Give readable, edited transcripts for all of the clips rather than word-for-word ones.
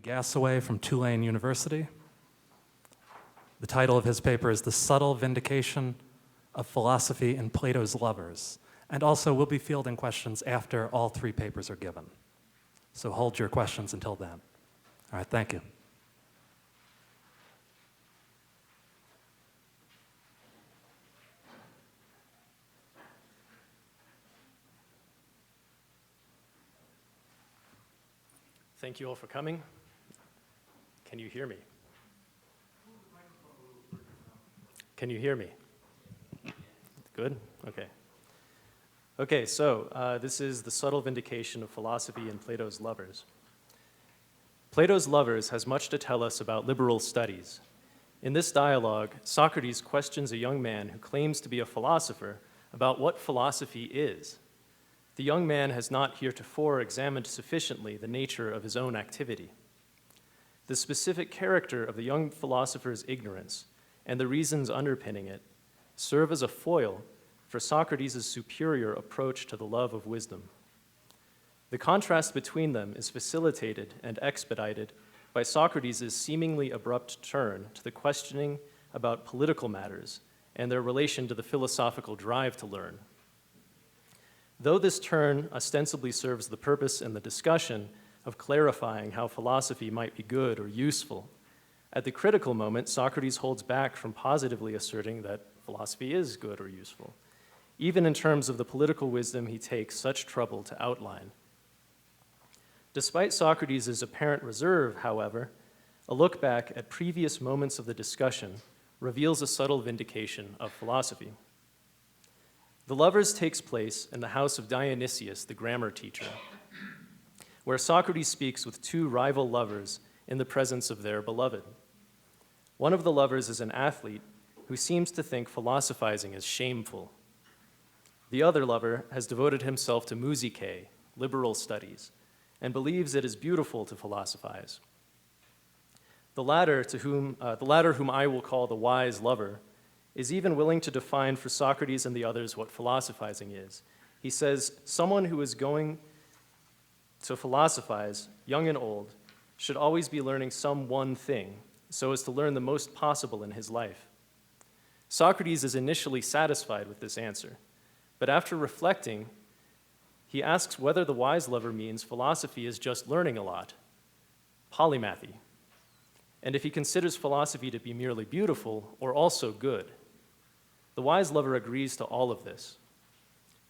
Gassaway from Tulane University. The title of his paper is The Subtle Vindication of Philosophy in Plato's Lovers. And also, we'll be fielding questions after all three papers are given. So hold your questions until then. All right, thank you. Thank you all for coming. Can you hear me? Can you hear me? Good? Okay. Okay, so this is The Subtle Vindication of Philosophy in Plato's Lovers. Plato's Lovers has much to tell us about liberal studies. In this dialogue, Socrates questions a young man who claims to be a philosopher about what philosophy is. The young man has not heretofore examined sufficiently the nature of his own activity. The specific character of the young philosopher's ignorance and the reasons underpinning it serve as a foil for Socrates' superior approach to the love of wisdom. The contrast between them is facilitated and expedited by Socrates' seemingly abrupt turn to the questioning about political matters and their relation to the philosophical drive to learn. Though this turn ostensibly serves the purpose in the discussion of clarifying how philosophy might be good or useful, at the critical moment, Socrates holds back from positively asserting that philosophy is good or useful, even in terms of the political wisdom he takes such trouble to outline. Despite Socrates' apparent reserve, however, a look back at previous moments of the discussion reveals a subtle vindication of philosophy. The Lovers takes place in the house of Dionysius, the grammar teacher, where Socrates speaks with two rival lovers in the presence of their beloved. One of the lovers is an athlete who seems to think philosophizing is shameful. The other lover has devoted himself to musicae, liberal studies, and believes it is beautiful to philosophize. The latter, whom I will call the wise lover, is even willing to define for Socrates and the others what philosophizing is. He says, someone who is going to philosophize, young and old, should always be learning some one thing, so as to learn the most possible in his life. Socrates is initially satisfied with this answer, but after reflecting, he asks whether the wise lover means philosophy is just learning a lot, polymathy, and if he considers philosophy to be merely beautiful or also good. The wise lover agrees to all of this.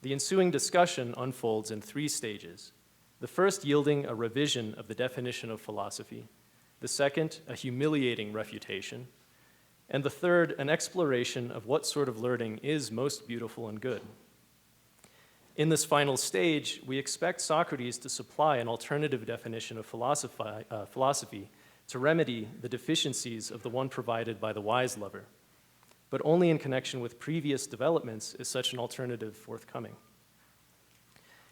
The ensuing discussion unfolds in three stages. The first yielding a revision of the definition of philosophy, the second a humiliating refutation, and the third an exploration of what sort of learning is most beautiful and good. In this final stage, we expect Socrates to supply an alternative definition of philosophy to remedy the deficiencies of the one provided by the wise lover, but only in connection with previous developments is such an alternative forthcoming.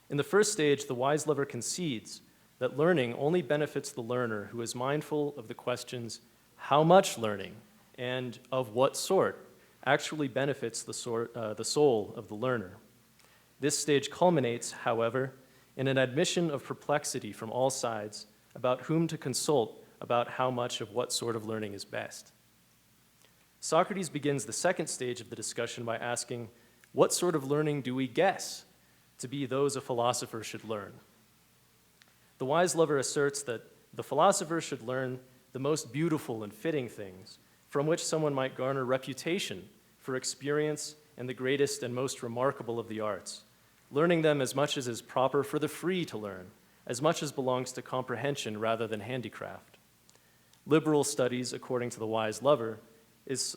In the first stage, the wise lover concedes that learning only benefits the learner who is mindful of the questions how much learning and of what sort actually benefits the soul of the learner. This stage culminates, however, in an admission of perplexity from all sides about whom to consult about how much of what sort of learning is best. Socrates begins the second stage of the discussion by asking, what sort of learning do we guess to be those a philosopher should learn? The wise lover asserts that the philosopher should learn the most beautiful and fitting things from which someone might garner reputation for experience and the greatest and most remarkable of the arts, learning them as much as is proper for the free to learn, as much as belongs to comprehension rather than handicraft. Liberal studies, according to the wise lover,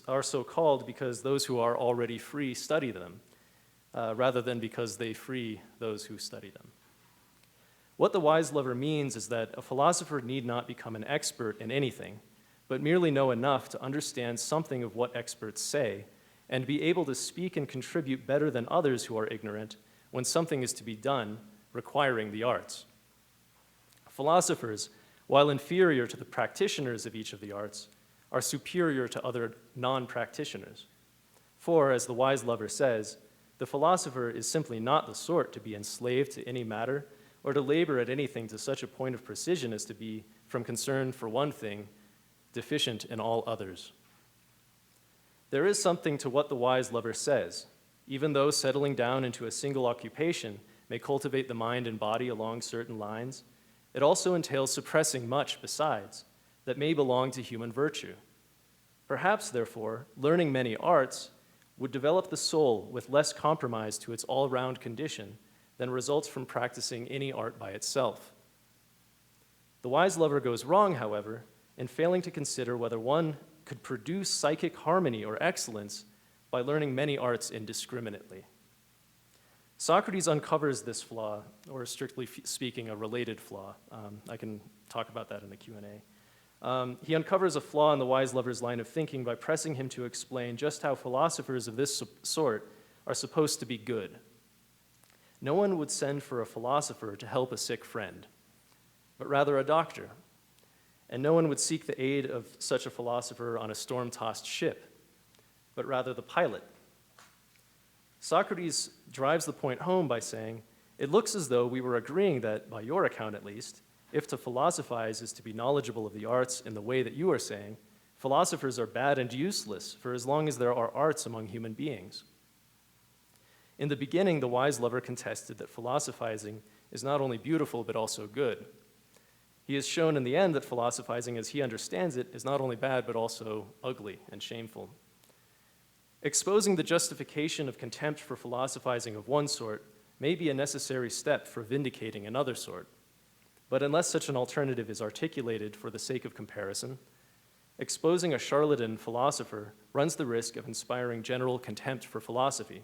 are so called because those who are already free study them, rather than because they free those who study them. What the wise lover means is that a philosopher need not become an expert in anything, but merely know enough to understand something of what experts say, and be able to speak and contribute better than others who are ignorant when something is to be done requiring the arts. Philosophers, while inferior to the practitioners of each of the arts, are superior to other non-practitioners. For, as the wise lover says, the philosopher is simply not the sort to be enslaved to any matter or to labor at anything to such a point of precision as to be from concern for one thing, deficient in all others. There is something to what the wise lover says. Even though settling down into a single occupation may cultivate the mind and body along certain lines, it also entails suppressing much besides that may belong to human virtue. Perhaps, therefore, learning many arts would develop the soul with less compromise to its all-round condition than results from practicing any art by itself. The wise lover goes wrong, however, in failing to consider whether one could produce psychic harmony or excellence by learning many arts indiscriminately. Socrates uncovers this flaw, or strictly speaking, a related flaw. I can talk about that in the Q&A. He uncovers a flaw in the wise lover's line of thinking by pressing him to explain just how philosophers of this sort are supposed to be good. No one would send for a philosopher to help a sick friend, but rather a doctor. And no one would seek the aid of such a philosopher on a storm-tossed ship, but rather the pilot. Socrates drives the point home by saying, "It looks as though we were agreeing that, by your account at least, if to philosophize is to be knowledgeable of the arts in the way that you are saying, philosophers are bad and useless for as long as there are arts among human beings." In the beginning, the wise lover contested that philosophizing is not only beautiful but also good. He has shown in the end that philosophizing as he understands it is not only bad but also ugly and shameful. Exposing the justification of contempt for philosophizing of one sort may be a necessary step for vindicating another sort. But unless such an alternative is articulated for the sake of comparison, exposing a charlatan philosopher runs the risk of inspiring general contempt for philosophy.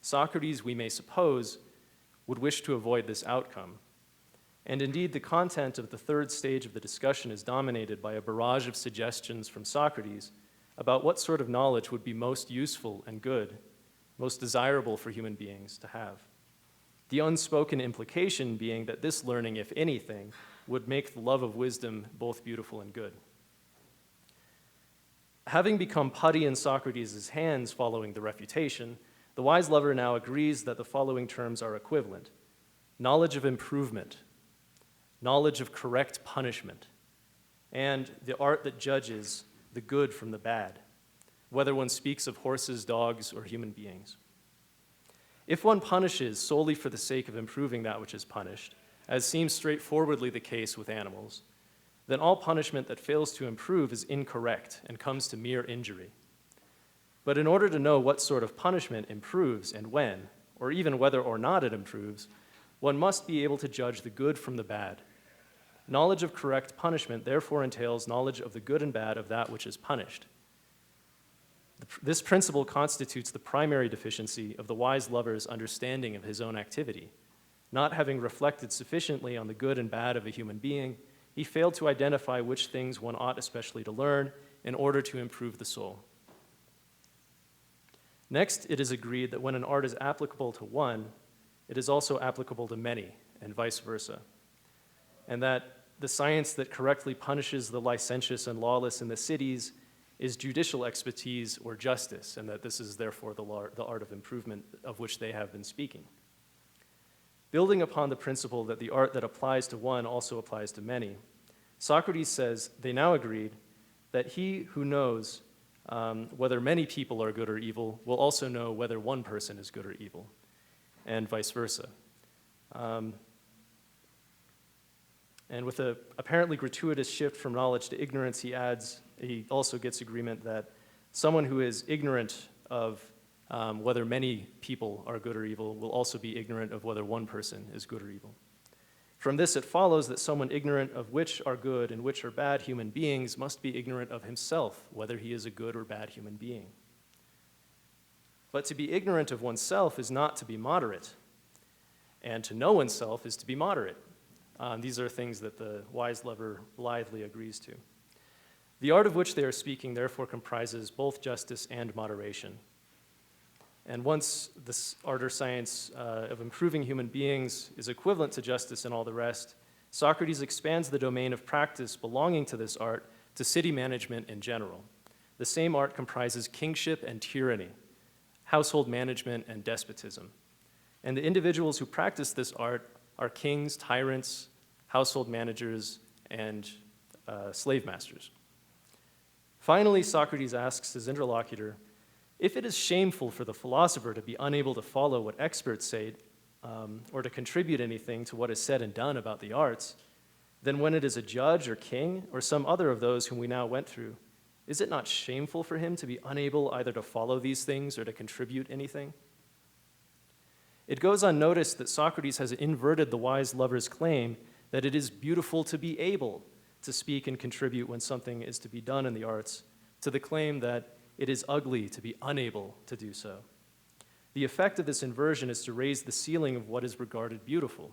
Socrates, we may suppose, would wish to avoid this outcome. And indeed, the content of the third stage of the discussion is dominated by a barrage of suggestions from Socrates about what sort of knowledge would be most useful and good, most desirable for human beings to have. The unspoken implication being that this learning, if anything, would make the love of wisdom both beautiful and good. Having become putty in Socrates' hands following the refutation, the wise lover now agrees that the following terms are equivalent: knowledge of improvement, knowledge of correct punishment, and the art that judges the good from the bad, whether one speaks of horses, dogs, or human beings. If one punishes solely for the sake of improving that which is punished, as seems straightforwardly the case with animals, then all punishment that fails to improve is incorrect and comes to mere injury. But in order to know what sort of punishment improves and when, or even whether or not it improves, one must be able to judge the good from the bad. Knowledge of correct punishment therefore entails knowledge of the good and bad of that which is punished. This principle constitutes the primary deficiency of the wise lover's understanding of his own activity. Not having reflected sufficiently on the good and bad of a human being, he failed to identify which things one ought especially to learn in order to improve the soul. Next, it is agreed that when an art is applicable to one, it is also applicable to many, and vice versa, and that the science that correctly punishes the licentious and lawless in the cities is judicial expertise or justice, and that this is therefore the art of improvement of which they have been speaking. Building upon the principle that the art that applies to one also applies to many, Socrates says they now agreed that he who knows whether many people are good or evil will also know whether one person is good or evil, and vice versa. And with an apparently gratuitous shift from knowledge to ignorance, he also gets agreement that someone who is ignorant of whether many people are good or evil will also be ignorant of whether one person is good or evil. From this, it follows that someone ignorant of which are good and which are bad human beings must be ignorant of himself, whether he is a good or bad human being. But to be ignorant of oneself is not to be moderate, and to know oneself is to be moderate. These are things that the wise lover blithely agrees to. The art of which they are speaking therefore comprises both justice and moderation. And once this art or science of improving human beings is equivalent to justice and all the rest, Socrates expands the domain of practice belonging to this art to city management in general. The same art comprises kingship and tyranny, household management and despotism. And the individuals who practice this art are kings, tyrants, household managers, and slave masters. Finally, Socrates asks his interlocutor, if it is shameful for the philosopher to be unable to follow what experts say or to contribute anything to what is said and done about the arts, then when it is a judge or king or some other of those whom we now went through, is it not shameful for him to be unable either to follow these things or to contribute anything? It goes unnoticed that Socrates has inverted the wise lover's claim that it is beautiful to be able to speak and contribute when something is to be done in the arts, to the claim that it is ugly to be unable to do so. The effect of this inversion is to raise the ceiling of what is regarded beautiful.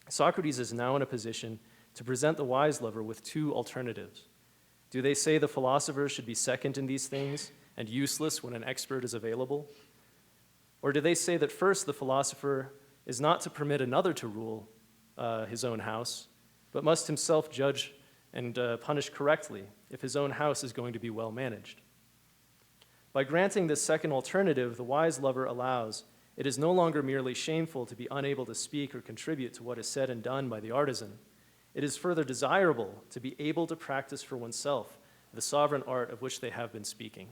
Socrates is now in a position to present the wise lover with two alternatives. Do they say the philosopher should be second in these things and useless when an expert is available? Or do they say that first the philosopher is not to permit another to rule his own house, but must himself judge and punish correctly if his own house is going to be well managed? By granting this second alternative, the wise lover allows it is no longer merely shameful to be unable to speak or contribute to what is said and done by the artisan. It is further desirable to be able to practice for oneself the sovereign art of which they have been speaking.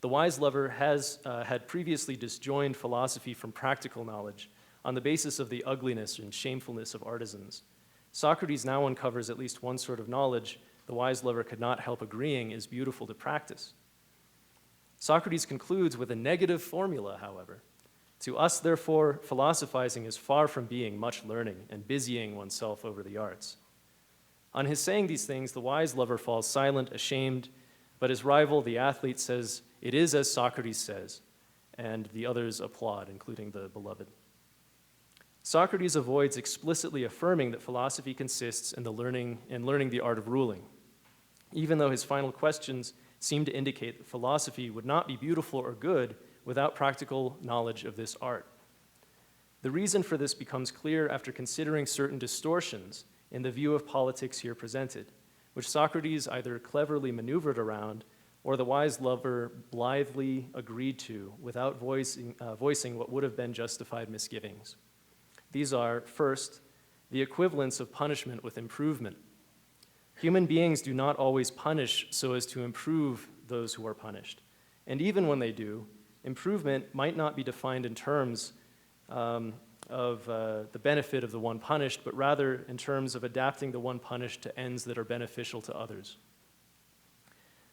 The wise lover has had previously disjoined philosophy from practical knowledge on the basis of the ugliness and shamefulness of artisans. Socrates now uncovers at least one sort of knowledge the wise lover could not help agreeing is beautiful to practice. Socrates concludes with a negative formula, however. To us, therefore, philosophizing is far from being much learning and busying oneself over the arts. On his saying these things, the wise lover falls silent, ashamed, but his rival, the athlete, says, "It is as Socrates says," and the others applaud, including the beloved. Socrates avoids explicitly affirming that philosophy consists in learning the art of ruling, even though his final questions seem to indicate that philosophy would not be beautiful or good without practical knowledge of this art. The reason for this becomes clear after considering certain distortions in the view of politics here presented, which Socrates either cleverly maneuvered around or the wise lover blithely agreed to without voicing what would have been justified misgivings. These are, first, the equivalence of punishment with improvement. Human beings do not always punish so as to improve those who are punished. And even when they do, improvement might not be defined in terms of the benefit of the one punished, but rather in terms of adapting the one punished to ends that are beneficial to others.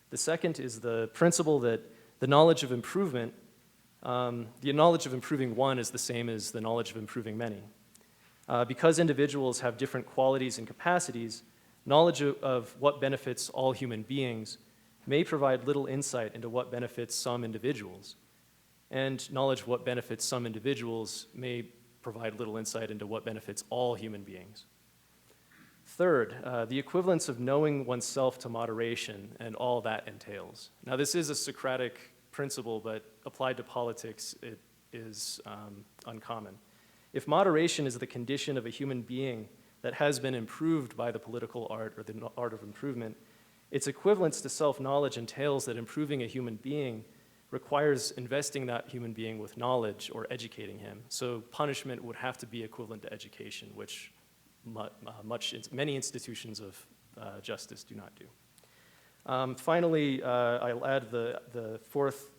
The second is the principle that the knowledge of improving one is the same as the knowledge of improving many. Because individuals have different qualities and capacities, knowledge of what benefits all human beings may provide little insight into what benefits some individuals, and knowledge of what benefits some individuals may provide little insight into what benefits all human beings. Third, the equivalence of knowing oneself to moderation and all that entails. Now, this is a Socratic principle, but applied to politics, it is uncommon. If moderation is the condition of a human being that has been improved by the political art or the art of improvement, its equivalence to self-knowledge entails that improving a human being requires investing that human being with knowledge or educating him. So punishment would have to be equivalent to education, which many institutions of justice do not do. Finally, I'll add the fourth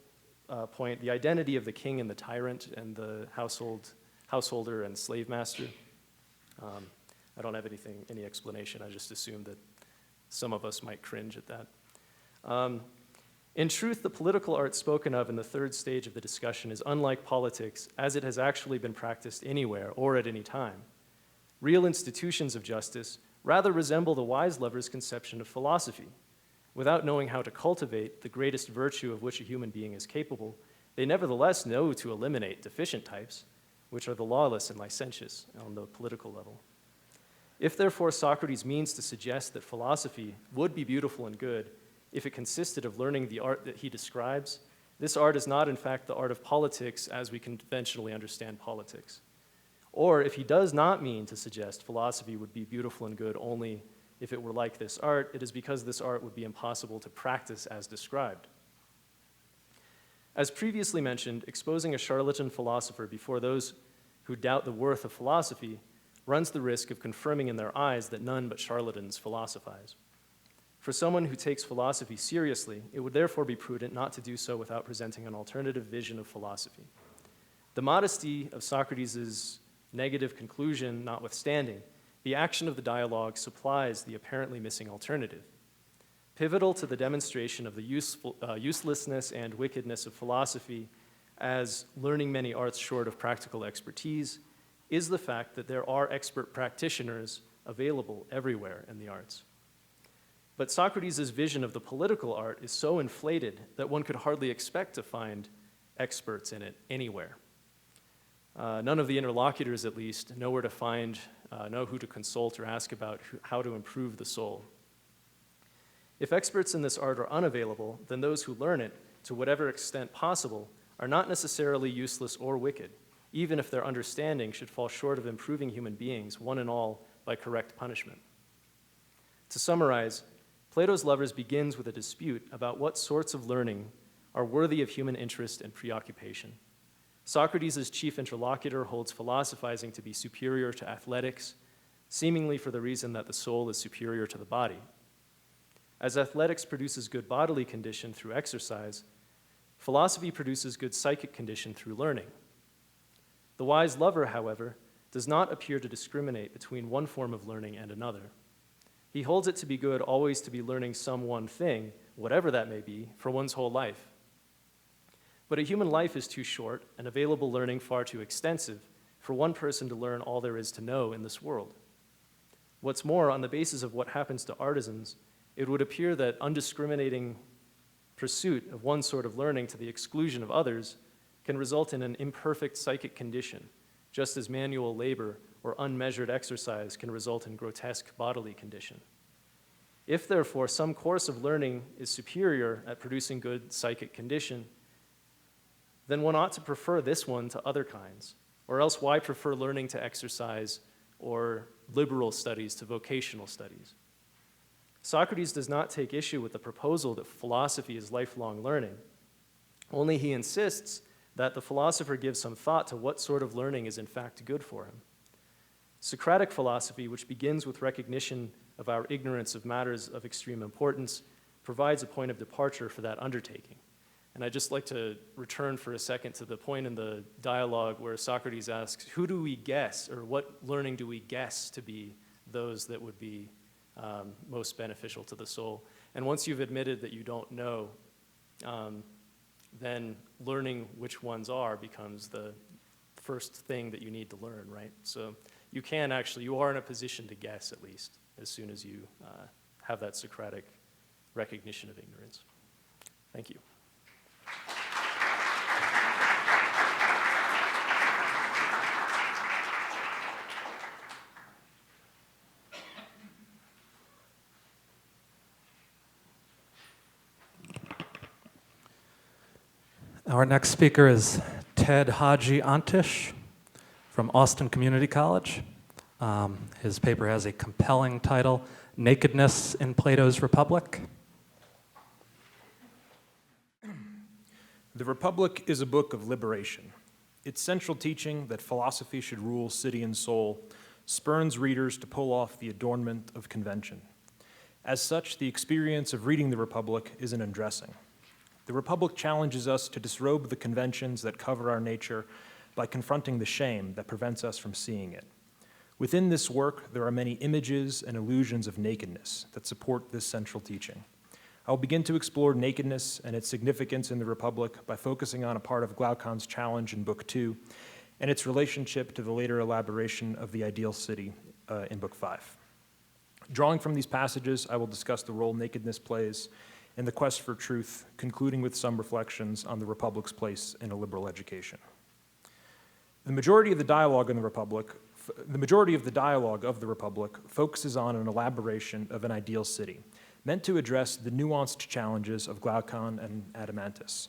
point, the identity of the king and the tyrant and the householder and slave master. I don't have any explanation. I just assumed that some of us might cringe at that. In truth, the political art spoken of in the third stage of the discussion is unlike politics as it has actually been practiced anywhere or at any time. Real institutions of justice rather resemble the wise lover's conception of philosophy. Without knowing how to cultivate the greatest virtue of which a human being is capable, they nevertheless know to eliminate deficient types, which are the lawless and licentious on the political level. If therefore Socrates means to suggest that philosophy would be beautiful and good if it consisted of learning the art that he describes, this art is not in fact the art of politics as we conventionally understand politics. Or if he does not mean to suggest philosophy would be beautiful and good only if it were like this art, it is because this art would be impossible to practice as described. As previously mentioned, exposing a charlatan philosopher before those who doubt the worth of philosophy runs the risk of confirming in their eyes that none but charlatans philosophize. For someone who takes philosophy seriously, it would therefore be prudent not to do so without presenting an alternative vision of philosophy. The modesty of Socrates' negative conclusion notwithstanding, the action of the dialogue supplies the apparently missing alternative. Pivotal to the demonstration of the uselessness and wickedness of philosophy as learning many arts short of practical expertise is the fact that there are expert practitioners available everywhere in the arts. But Socrates' vision of the political art is so inflated that one could hardly expect to find experts in it anywhere. None of the interlocutors, at least, know where to find, know who to consult or ask about how to improve the soul. If experts in this art are unavailable, then those who learn it, to whatever extent possible, are not necessarily useless or wicked, even if their understanding should fall short of improving human beings, one and all, by correct punishment. To summarize, Plato's Lovers begins with a dispute about what sorts of learning are worthy of human interest and preoccupation. Socrates' chief interlocutor holds philosophizing to be superior to athletics, seemingly for the reason that the soul is superior to the body. As athletics produces good bodily condition through exercise, philosophy produces good psychic condition through learning. The wise lover, however, does not appear to discriminate between one form of learning and another. He holds it to be good always to be learning some one thing, whatever that may be, for one's whole life. But a human life is too short and available learning far too extensive for one person to learn all there is to know in this world. What's more, on the basis of what happens to artisans, it would appear that undiscriminating pursuit of one sort of learning to the exclusion of others can result in an imperfect psychic condition, just as manual labor or unmeasured exercise can result in grotesque bodily condition. If, therefore, some course of learning is superior at producing good psychic condition, then one ought to prefer this one to other kinds, or else why prefer learning to exercise or liberal studies to vocational studies? Socrates does not take issue with the proposal that philosophy is lifelong learning. Only he insists that the philosopher gives some thought to what sort of learning is in fact good for him. Socratic philosophy, which begins with recognition of our ignorance of matters of extreme importance, provides a point of departure for that undertaking. And I'd just like to return for a second to the point in the dialogue where Socrates asks, who do we guess, or what learning do we guess to be those that would be most beneficial to the soul? And once you've admitted that you don't know, then learning which ones are becomes the first thing that you need to learn, right? So you are in a position to guess, at least, as soon as you have that Socratic recognition of ignorance. Thank you. Our next speaker is Ted Hadzi-Antich from Austin Community College. His paper has a compelling title, Nakedness in Plato's Republic. The Republic is a book of liberation. Its central teaching that philosophy should rule city and soul spurns readers to pull off the adornment of convention. As such, the experience of reading the Republic is an undressing. The Republic challenges us to disrobe the conventions that cover our nature by confronting the shame that prevents us from seeing it. Within this work, there are many images and illusions of nakedness that support this central teaching. I will begin to explore nakedness and its significance in the Republic by focusing on a part of Glaucon's challenge in Book 2 and its relationship to the later elaboration of the ideal city in Book 5. Drawing from these passages, I will discuss the role nakedness plays in the quest for truth, concluding with some reflections on the Republic's place in a liberal education. The majority of the dialogue of the Republic focuses on an elaboration of an ideal city, meant to address the nuanced challenges of Glaucon and Hadzi-Antich.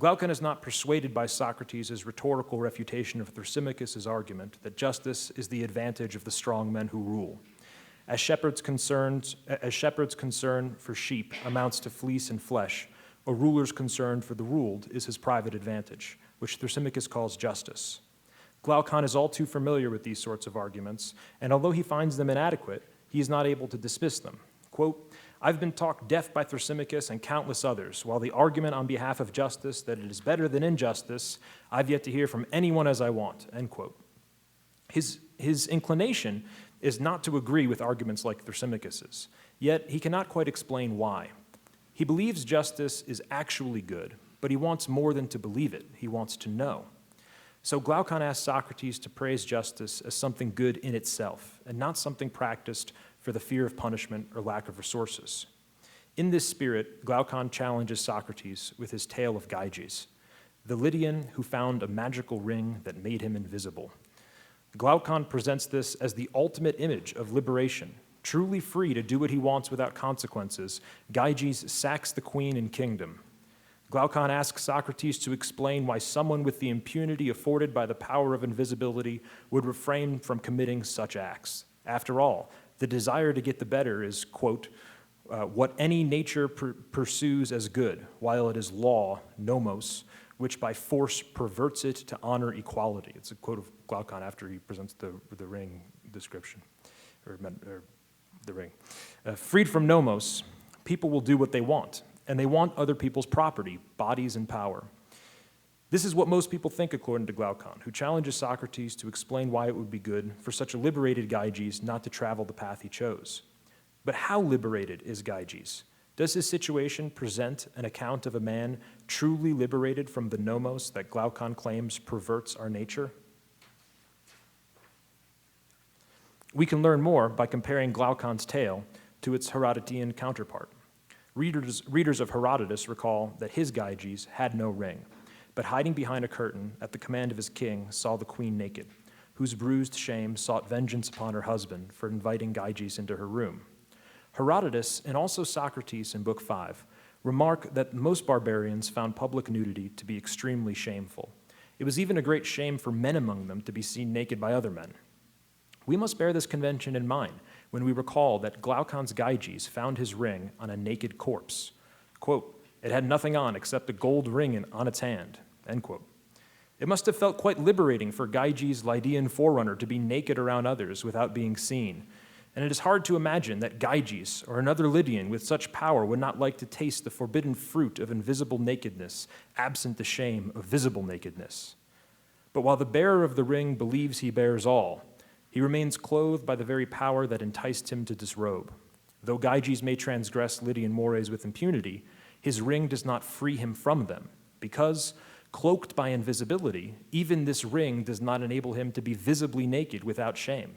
Glaucon is not persuaded by Socrates' rhetorical refutation of Thrasymachus' argument that justice is the advantage of the strong men who rule. As shepherds' concern for sheep amounts to fleece and flesh, a ruler's concern for the ruled is his private advantage, which Thrasymachus calls justice. Glaucon is all too familiar with these sorts of arguments, and although he finds them inadequate, he is not able to dismiss them. Quote, "I've been talked deaf by Thrasymachus and countless others, while the argument on behalf of justice that it is better than injustice, I've yet to hear from anyone as I want," end quote. His inclination is not to agree with arguments like Thrasymachus's, yet he cannot quite explain why. He believes justice is actually good, but he wants more than to believe it. He wants to know. So Glaucon asks Socrates to praise justice as something good in itself, and not something practiced for the fear of punishment or lack of resources. In this spirit, Glaucon challenges Socrates with his tale of Gyges, the Lydian who found a magical ring that made him invisible. Glaucon presents this as the ultimate image of liberation. Truly free to do what he wants without consequences, Gyges sacks the queen and kingdom. Glaucon asks Socrates to explain why someone with the impunity afforded by the power of invisibility would refrain from committing such acts. After all, the desire to get the better is, quote, what any nature pursues as good, while it is law, nomos, which by force perverts it to honor equality. It's a quote of Glaucon after he presents the ring description, or the ring. Freed from nomos, people will do what they want, and they want other people's property, bodies, and power. This is what most people think, according to Glaucon, who challenges Socrates to explain why it would be good for such a liberated Gyges not to travel the path he chose. But how liberated is Gyges? Does his situation present an account of a man truly liberated from the nomos that Glaucon claims perverts our nature? We can learn more by comparing Glaucon's tale to its Herodotean counterpart. Readers of Herodotus recall that his Gyges had no ring, but hiding behind a curtain at the command of his king saw the queen naked, whose bruised shame sought vengeance upon her husband for inviting Gyges into her room. Herodotus, and also Socrates in Book 5, remark that most barbarians found public nudity to be extremely shameful. It was even a great shame for men among them to be seen naked by other men. We must bear this convention in mind when we recall that Glaucon's Gyges found his ring on a naked corpse. Quote, "It had nothing on except a gold ring on its hand," end quote. It must have felt quite liberating for Gyges' Lydian forerunner to be naked around others without being seen. And it is hard to imagine that Gyges or another Lydian with such power would not like to taste the forbidden fruit of invisible nakedness, absent the shame of visible nakedness. But while the bearer of the ring believes he bears all, he remains clothed by the very power that enticed him to disrobe. Though Gyges may transgress Lydian mores with impunity, his ring does not free him from them, because, cloaked by invisibility, even this ring does not enable him to be visibly naked without shame.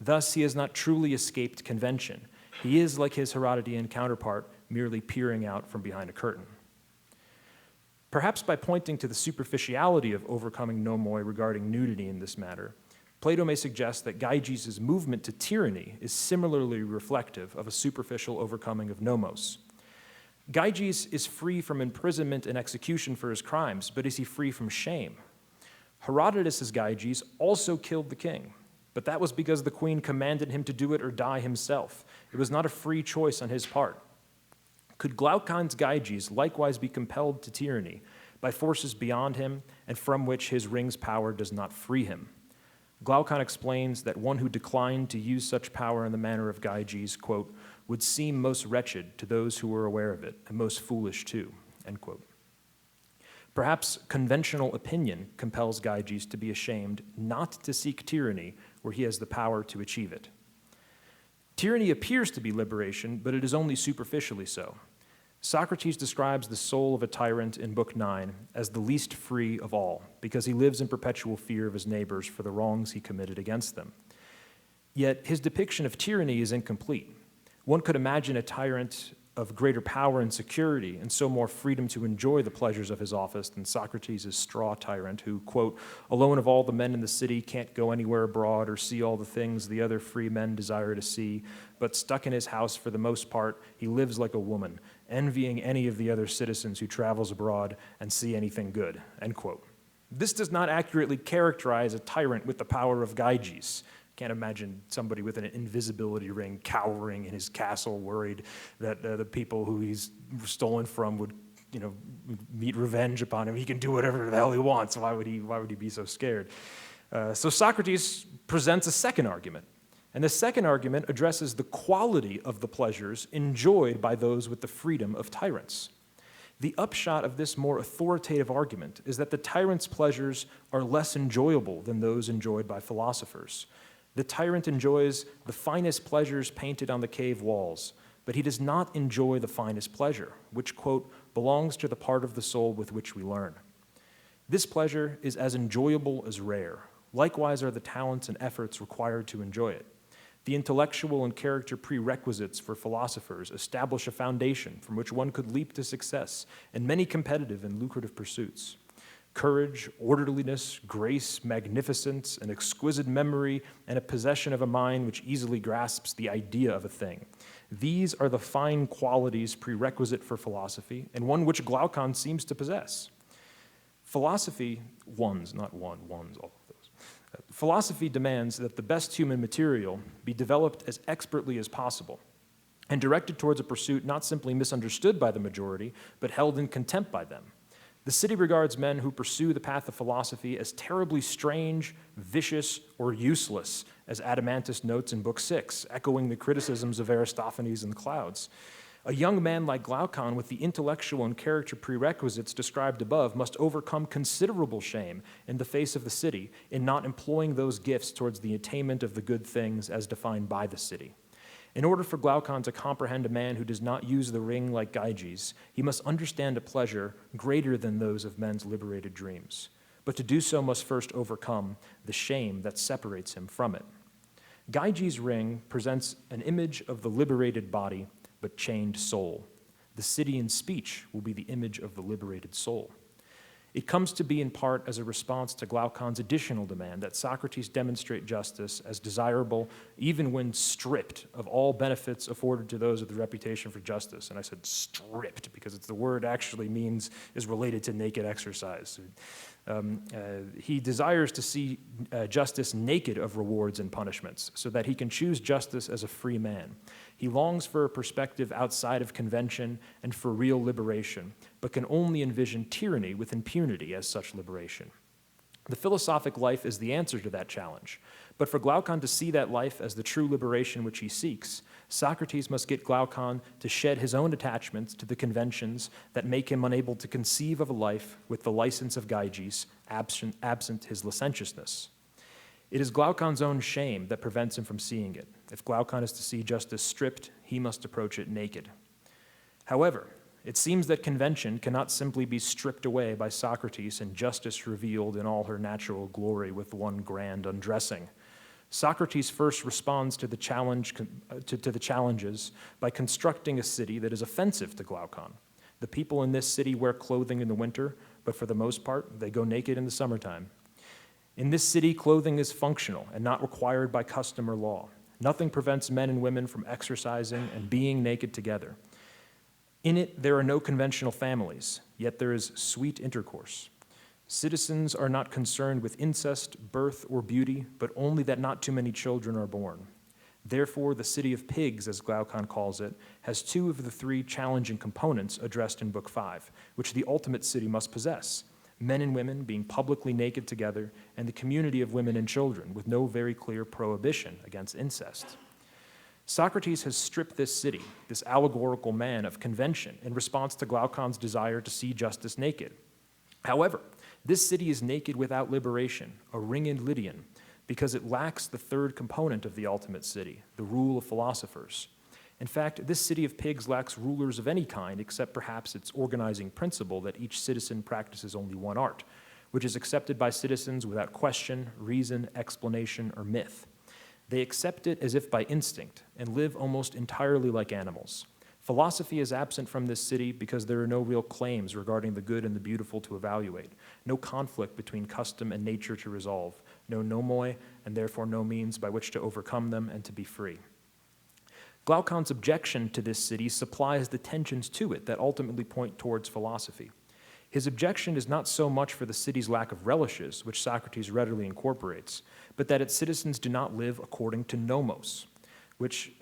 Thus, he has not truly escaped convention. He is, like his Herodotean counterpart, merely peering out from behind a curtain. Perhaps by pointing to the superficiality of overcoming nomoi regarding nudity in this matter, Plato may suggest that Gyges' movement to tyranny is similarly reflective of a superficial overcoming of nomos. Gyges is free from imprisonment and execution for his crimes, but is he free from shame? Herodotus' Gyges also killed the king, but that was because the queen commanded him to do it or die himself. It was not a free choice on his part. Could Glaucon's Gyges likewise be compelled to tyranny by forces beyond him and from which his ring's power does not free him? Glaucon explains that one who declined to use such power in the manner of Gyges, quote, would seem most wretched to those who were aware of it, and most foolish too, end quote. Perhaps conventional opinion compels Gyges to be ashamed not to seek tyranny where he has the power to achieve it. Tyranny appears to be liberation, but it is only superficially so. Socrates describes the soul of a tyrant in Book 9 as the least free of all, because he lives in perpetual fear of his neighbors for the wrongs he committed against them. Yet his depiction of tyranny is incomplete. One could imagine a tyrant of greater power and security, and so more freedom to enjoy the pleasures of his office than Socrates' straw tyrant who, quote, alone of all the men in the city can't go anywhere abroad or see all the things the other free men desire to see, but stuck in his house for the most part, he lives like a woman, envying any of the other citizens who travels abroad and see anything good, end quote. This does not accurately characterize a tyrant with the power of Gyges. Can't imagine somebody with an invisibility ring cowering in his castle, worried that the people who he's stolen from would, meet revenge upon him. He can do whatever the hell he wants. Why would he be so scared? So Socrates presents a second argument. And the second argument addresses the quality of the pleasures enjoyed by those with the freedom of tyrants. The upshot of this more authoritative argument is that the tyrant's pleasures are less enjoyable than those enjoyed by philosophers. The tyrant enjoys the finest pleasures painted on the cave walls, but he does not enjoy the finest pleasure, which, quote, belongs to the part of the soul with which we learn. This pleasure is as enjoyable as rare. Likewise are the talents and efforts required to enjoy it. The intellectual and character prerequisites for philosophers establish a foundation from which one could leap to success in many competitive and lucrative pursuits. Courage, orderliness, grace, magnificence, an exquisite memory, and a possession of a mind which easily grasps the idea of a thing. These are the fine qualities prerequisite for philosophy, and one which Glaucon seems to possess. Philosophy, all of those. Philosophy demands that the best human material be developed as expertly as possible and directed towards a pursuit not simply misunderstood by the majority, but held in contempt by them. The city regards men who pursue the path of philosophy as terribly strange, vicious, or useless, as Hadzi-Antich notes in Book 6, echoing the criticisms of Aristophanes and the clouds. A young man like Glaucon, with the intellectual and character prerequisites described above, must overcome considerable shame in the face of the city in not employing those gifts towards the attainment of the good things as defined by the city. In order for Glaucon to comprehend a man who does not use the ring like Gyges, he must understand a pleasure greater than those of men's liberated dreams. But to do so must first overcome the shame that separates him from it. Gyges' ring presents an image of the liberated body, but chained soul. The city in speech will be the image of the liberated soul. It comes to be in part as a response to Glaucon's additional demand that Socrates demonstrate justice as desirable even when stripped of all benefits afforded to those with the reputation for justice. And I said stripped because it's the word actually is related to naked exercise. He desires to see justice naked of rewards and punishments so that he can choose justice as a free man. He longs for a perspective outside of convention and for real liberation, but can only envision tyranny with impunity as such liberation. The philosophic life is the answer to that challenge, but for Glaucon to see that life as the true liberation which he seeks, Socrates must get Glaucon to shed his own attachments to the conventions that make him unable to conceive of a life with the license of Gyges, absent his licentiousness. It is Glaucon's own shame that prevents him from seeing it. If Glaucon is to see justice stripped, he must approach it naked. However, it seems that convention cannot simply be stripped away by Socrates and justice revealed in all her natural glory with one grand undressing. Socrates first responds to the challenges by constructing a city that is offensive to Glaucon. The people in this city wear clothing in the winter, but for the most part, they go naked in the summertime. In this city, clothing is functional and not required by custom or law. Nothing prevents men and women from exercising and being naked together. In it, there are no conventional families, yet there is sweet intercourse. Citizens are not concerned with incest, birth, or beauty, but only that not too many children are born. Therefore, the city of pigs, as Glaucon calls it, has two of the three challenging components addressed in Book 5, which the ultimate city must possess: men and women being publicly naked together, and the community of women and children, with no very clear prohibition against incest. Socrates has stripped this city, this allegorical man, of convention in response to Glaucon's desire to see justice naked. However, this city is naked without liberation, a ringed Lydian, because it lacks the third component of the ultimate city, the rule of philosophers. In fact, this city of pigs lacks rulers of any kind except perhaps its organizing principle that each citizen practices only one art, which is accepted by citizens without question, reason, explanation, or myth. They accept it as if by instinct and live almost entirely like animals. Philosophy is absent from this city because there are no real claims regarding the good and the beautiful to evaluate, no conflict between custom and nature to resolve, no nomoi, and therefore no means by which to overcome them and to be free. Glaucon's objection to this city supplies the tensions to it that ultimately point towards philosophy. His objection is not so much for the city's lack of relishes, which Socrates readily incorporates, but that its citizens do not live according to nomos, which,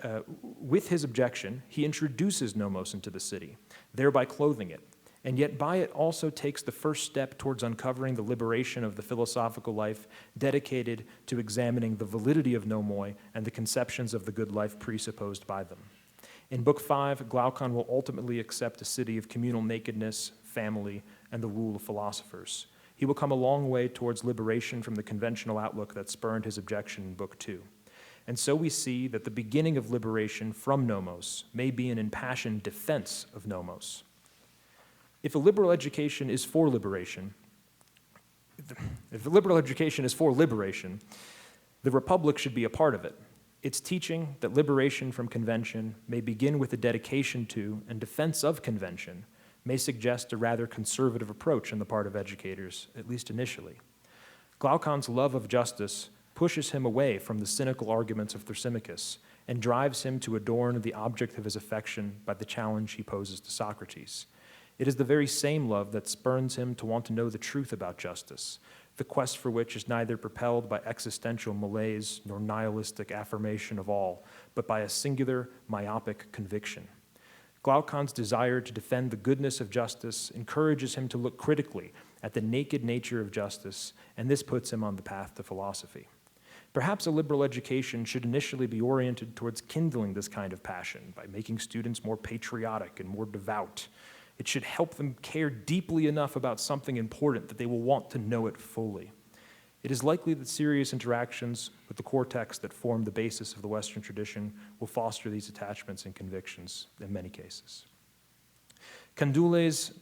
with his objection, he introduces nomos into the city, thereby clothing it. and yet by it also takes the first step towards uncovering the liberation of the philosophical life dedicated to examining the validity of nomoi and the conceptions of the good life presupposed by them. In Book 5, Glaucon will ultimately accept a city of communal nakedness, family, and the rule of philosophers. He will come a long way towards liberation from the conventional outlook that spurned his objection in Book 2. And so we see that the beginning of liberation from nomos may be an impassioned defense of nomos. If a liberal education is for liberation, the Republic should be a part of it. Its teaching that liberation from convention may begin with a dedication to and defense of convention may suggest a rather conservative approach on the part of educators, at least initially. Glaucon's love of justice pushes him away from the cynical arguments of Thrasymachus and drives him to adorn the object of his affection by the challenge he poses to Socrates. It is the very same love that spurns him to want to know the truth about justice, the quest for which is neither propelled by existential malaise nor nihilistic affirmation of all, but by a singular, myopic conviction. Glaucon's desire to defend the goodness of justice encourages him to look critically at the naked nature of justice, and this puts him on the path to philosophy. Perhaps a liberal education should initially be oriented towards kindling this kind of passion by making students more patriotic and more devout. It should help them care deeply enough about something important that they will want to know it fully. It is likely that serious interactions with the core texts that form the basis of the Western tradition will foster these attachments and convictions in many cases. Candules,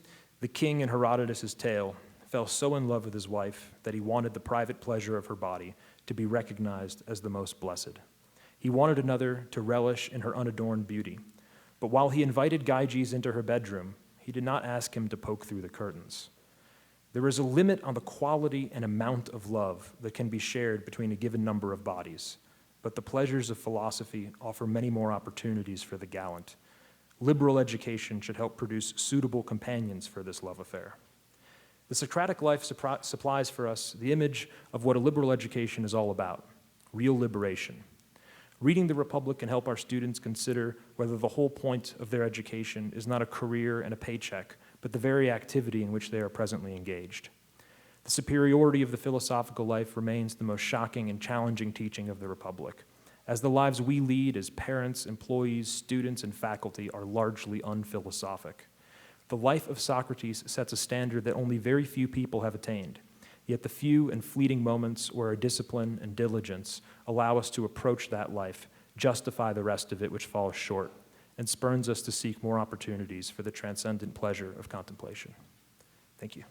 the king in Herodotus' tale, fell so in love with his wife that he wanted the private pleasure of her body to be recognized as the most blessed. He wanted another to relish in her unadorned beauty. But while he invited Gyges into her bedroom, he did not ask him to poke through the curtains. There is a limit on the quality and amount of love that can be shared between a given number of bodies, but the pleasures of philosophy offer many more opportunities for the gallant. Liberal education should help produce suitable companions for this love affair. The Socratic life supplies for us the image of what a liberal education is all about, real liberation. Reading the Republic can help our students consider whether the whole point of their education is not a career and a paycheck, but the very activity in which they are presently engaged. The superiority of the philosophical life remains the most shocking and challenging teaching of the Republic, as the lives we lead as parents, employees, students, and faculty are largely unphilosophic. The life of Socrates sets a standard that only very few people have attained. Yet the few and fleeting moments where our discipline and diligence allow us to approach that life justify the rest of it which falls short and spurns us to seek more opportunities for the transcendent pleasure of contemplation. Thank you.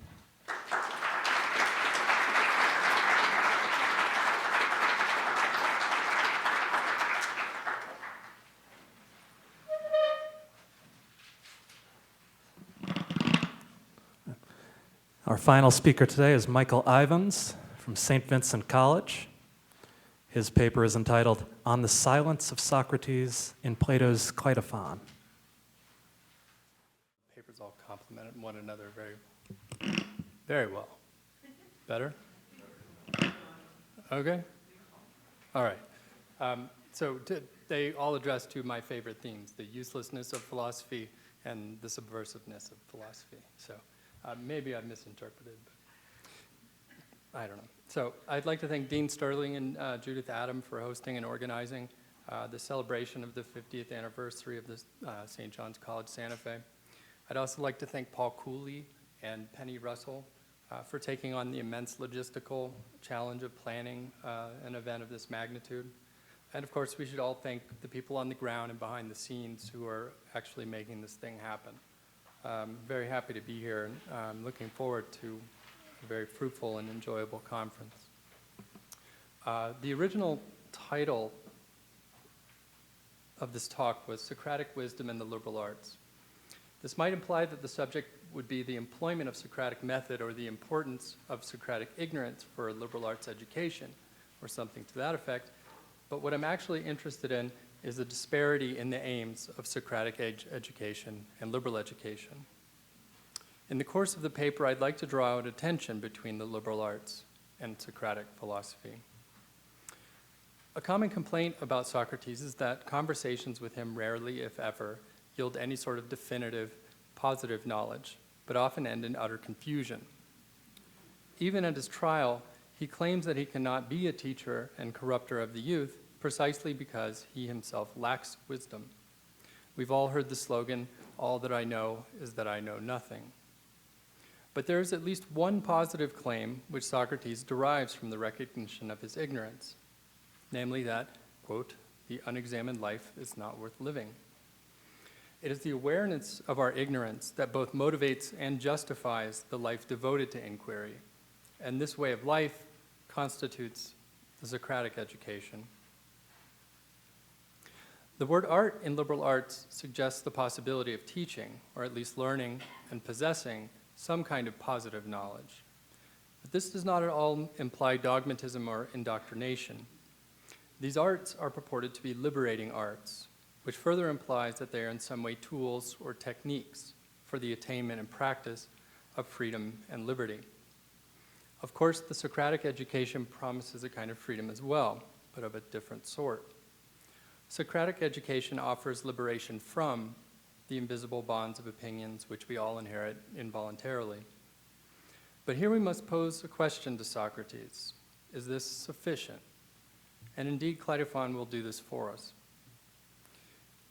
Our final speaker today is Michael Ivins from St. Vincent College. His paper is entitled On the Silence of Socrates in Plato's Cleitophon. Papers all complement one another very well. Better? Okay. All right. They all address two of my favorite themes, the uselessness of philosophy and the subversiveness of philosophy. So maybe I've misinterpreted, but I don't know. So I'd like to thank Dean Sterling and Judith Adam for hosting and organizing the celebration of the 50th anniversary of the St. John's College Santa Fe. I'd also like to thank Paul Cooley and Penny Russell for taking on the immense logistical challenge of planning an event of this magnitude. And of course, we should all thank the people on the ground and behind the scenes who are actually making this thing happen. I'm very happy to be here, and I'm looking forward to a very fruitful and enjoyable conference. The original title of this talk was Socratic Wisdom and the Liberal Arts. This might imply that the subject would be the employment of Socratic method or the importance of Socratic ignorance for a liberal arts education, or something to that effect. But what I'm actually interested in is the disparity in the aims of Socratic education and liberal education. In the course of the paper, I'd like to draw out a tension between the liberal arts and Socratic philosophy. A common complaint about Socrates is that conversations with him rarely, if ever, yield any sort of definitive, positive knowledge. but often end in utter confusion. Even at his trial, he claims that he cannot be a teacher and corrupter of the youth precisely because he himself lacks wisdom. We've all heard the slogan, "All that I know is that I know nothing." But there is at least one positive claim which Socrates derives from the recognition of his ignorance, namely that, quote, "the unexamined life is not worth living." It is the awareness of our ignorance that both motivates and justifies the life devoted to inquiry, and this way of life constitutes the Socratic education. The word art in liberal arts suggests the possibility of teaching, or at least learning and possessing, some kind of positive knowledge. But this does not at all imply dogmatism or indoctrination. These arts are purported to be liberating arts, which further implies that they are in some way tools or techniques for the attainment and practice of freedom and liberty. Of course, the Socratic education promises a kind of freedom as well, but of a different sort. Socratic education offers liberation from the invisible bonds of opinions which we all inherit involuntarily. But here we must pose a question to Socrates. Is this sufficient? And indeed, Cleitophon will do this for us.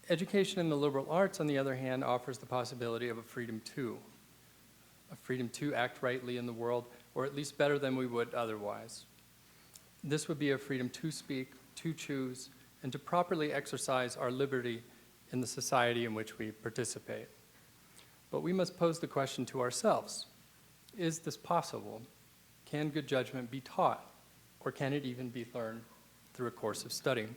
Education in the liberal arts, on the other hand, offers the possibility of a freedom to act rightly in the world, or at least better than we would otherwise. This would be a freedom to speak, to choose, and to properly exercise our liberty in the society in which we participate. But we must pose the question to ourselves. Is this possible? Can good judgment be taught, or can it even be learned through a course of study?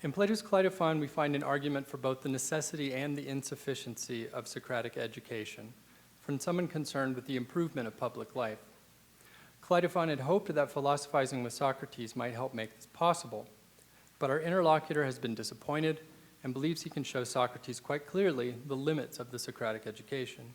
In Plato's Cleitophon, we find an argument for both the necessity and the insufficiency of Socratic education from someone concerned with the improvement of public life. Cleitophon had hoped that philosophizing with Socrates might help make this possible, but our interlocutor has been disappointed and believes he can show Socrates quite clearly the limits of the Socratic education.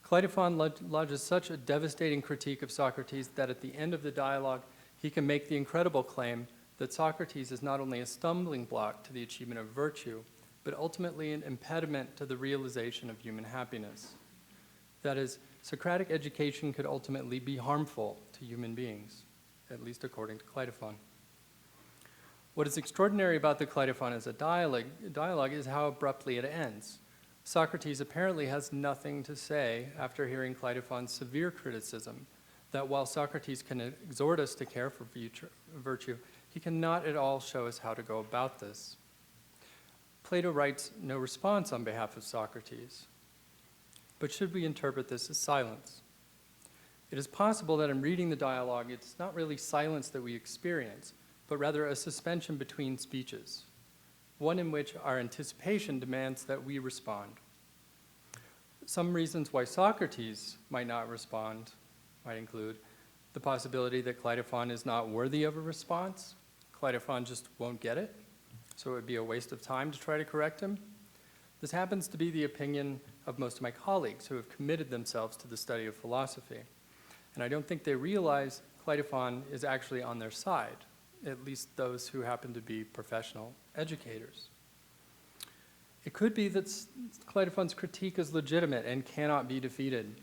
Cleitophon lodges such a devastating critique of Socrates that at the end of the dialogue, he can make the incredible claim that Socrates is not only a stumbling block to the achievement of virtue, but ultimately an impediment to the realization of human happiness. That is, Socratic education could ultimately be harmful to human beings, at least according to Cleitophon. What is extraordinary about the Cleitophon as a dialogue is how abruptly it ends. Socrates apparently has nothing to say after hearing Cleitophon's severe criticism that while Socrates can exhort us to care for virtue, he cannot at all show us how to go about this. Plato writes no response on behalf of Socrates. But should we interpret this as silence? It is possible that in reading the dialogue, it's not really silence that we experience, but rather a suspension between speeches, one in which our anticipation demands that we respond. Some reasons why Socrates might not respond might include the possibility that Cleitophon is not worthy of a response. Cleitophon just won't get it, so it would be a waste of time to try to correct him. This happens to be the opinion of most of my colleagues who have committed themselves to the study of philosophy. And I don't think they realize Cleitophon is actually on their side, at least those who happen to be professional educators. It could be that Cleitophon's critique is legitimate and cannot be defeated.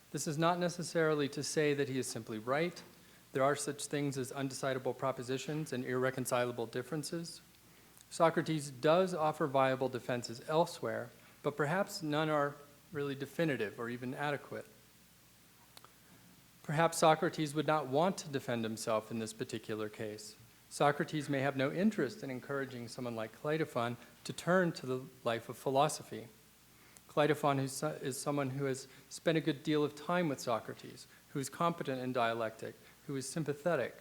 This is not necessarily to say that he is simply right. There are such things as undecidable propositions and irreconcilable differences. Socrates does offer viable defenses elsewhere, but perhaps none are really definitive or even adequate. Perhaps Socrates would not want to defend himself in this particular case. Socrates may have no interest in encouraging someone like Cleitophon to turn to the life of philosophy. Cleitophon is someone who has spent a good deal of time with Socrates, who is competent in dialectic, who is sympathetic,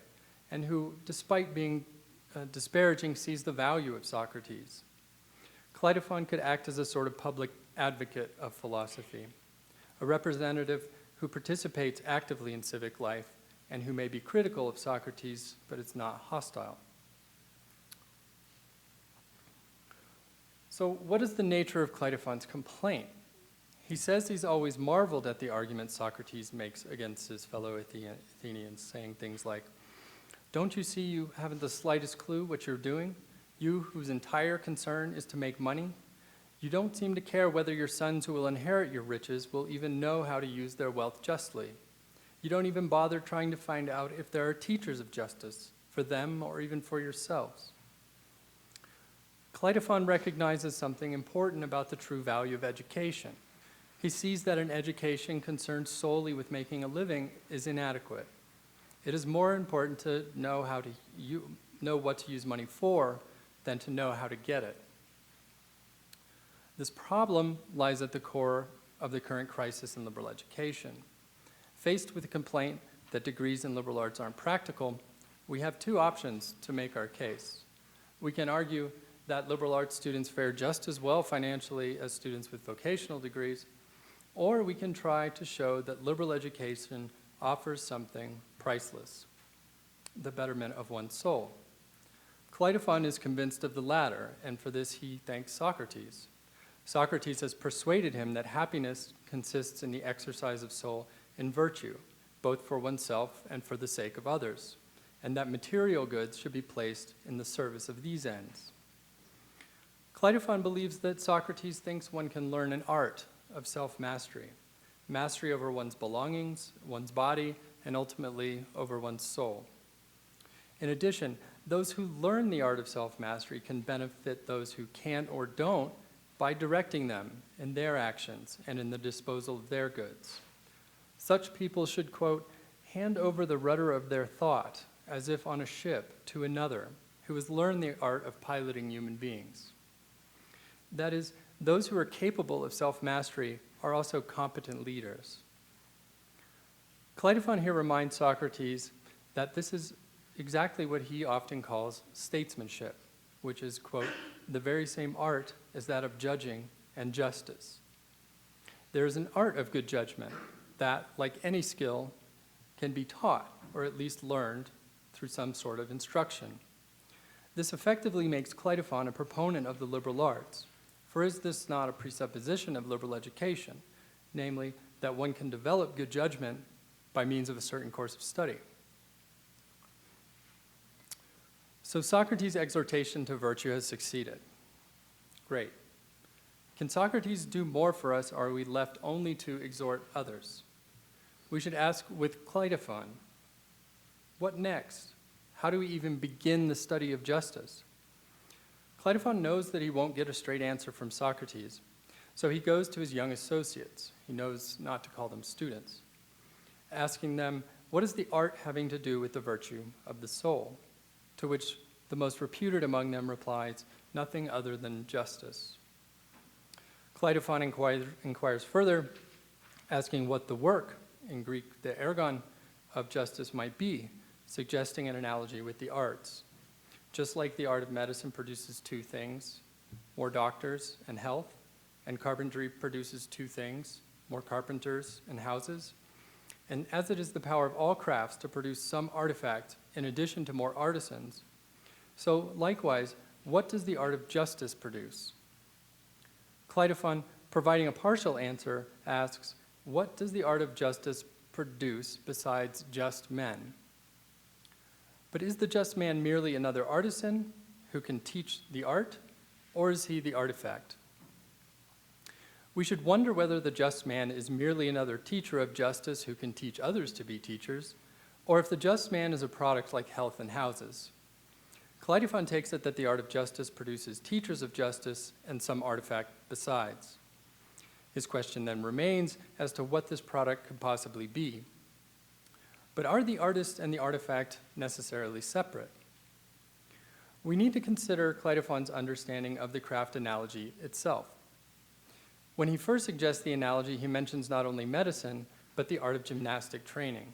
and who, despite being disparaging, sees the value of Socrates. Cleitophon could act as a sort of public advocate of philosophy, a representative who participates actively in civic life and who may be critical of Socrates, but is not hostile. So what is the nature of Cleitophon's complaint? He says he's always marveled at the arguments Socrates makes against his fellow Athenians, saying things like, "Don't you see you haven't the slightest clue what you're doing? You whose entire concern is to make money? You don't seem to care whether your sons who will inherit your riches will even know how to use their wealth justly. You don't even bother trying to find out if there are teachers of justice for them or even for yourselves. Cleitophon recognizes something important about the true value of education. He sees that an education concerned solely with making a living is inadequate. It is more important to know what to use money for than to know how to get it. This problem lies at the core of the current crisis in liberal education. Faced with the complaint that degrees in liberal arts aren't practical, we have two options to make our case. We can argue that liberal arts students fare just as well financially as students with vocational degrees, or we can try to show that liberal education offers something priceless, the betterment of one's soul. Cleitophon is convinced of the latter, and for this he thanks Socrates. Socrates has persuaded him that happiness consists in the exercise of soul in virtue, both for oneself and for the sake of others, and that material goods should be placed in the service of these ends. Cleitophon believes that Socrates thinks one can learn an art of self-mastery, mastery over one's belongings, one's body, and ultimately over one's soul. In addition, those who learn the art of self-mastery can benefit those who can't or don't by directing them in their actions and in the disposal of their goods. Such people should, quote, hand over the rudder of their thought as if on a ship to another who has learned the art of piloting human beings. That is, those who are capable of self-mastery are also competent leaders. Cleitophon here reminds Socrates that this is exactly what he often calls statesmanship, which is, quote, the very same art as that of judging and justice. There is an art of good judgment that, like any skill, can be taught or at least learned through some sort of instruction. This effectively makes Cleitophon a proponent of the liberal arts, for is this not a presupposition of liberal education, namely that one can develop good judgment by means of a certain course of study? So Socrates' exhortation to virtue has succeeded. Great. Can Socrates do more for us, or are we left only to exhort others? We should ask with Cleitophon, what next? How do we even begin the study of justice? Cleitophon knows that he won't get a straight answer from Socrates, so he goes to his young associates, he knows not to call them students, asking them, what is the art having to do with the virtue of the soul? To which the most reputed among them replies, nothing other than justice. Cleitophon inquires further, asking what the work, in Greek the Ergon, of justice might be, suggesting an analogy with the arts. Just like the art of medicine produces two things, more doctors and health, and carpentry produces two things, more carpenters and houses, and as it is the power of all crafts to produce some artifact in addition to more artisans, so likewise, what does the art of justice produce? Cleitophon, providing a partial answer, asks, what does the art of justice produce besides just men? But is the just man merely another artisan who can teach the art, or is he the artifact? We should wonder whether the just man is merely another teacher of justice who can teach others to be teachers, or if the just man is a product like health and houses. Cleitophon takes it that the art of justice produces teachers of justice and some artifact besides. His question then remains as to what this product could possibly be. But are the artist and the artifact necessarily separate? We need to consider Cleitophon's understanding of the craft analogy itself. When he first suggests the analogy, he mentions not only medicine, but the art of gymnastic training.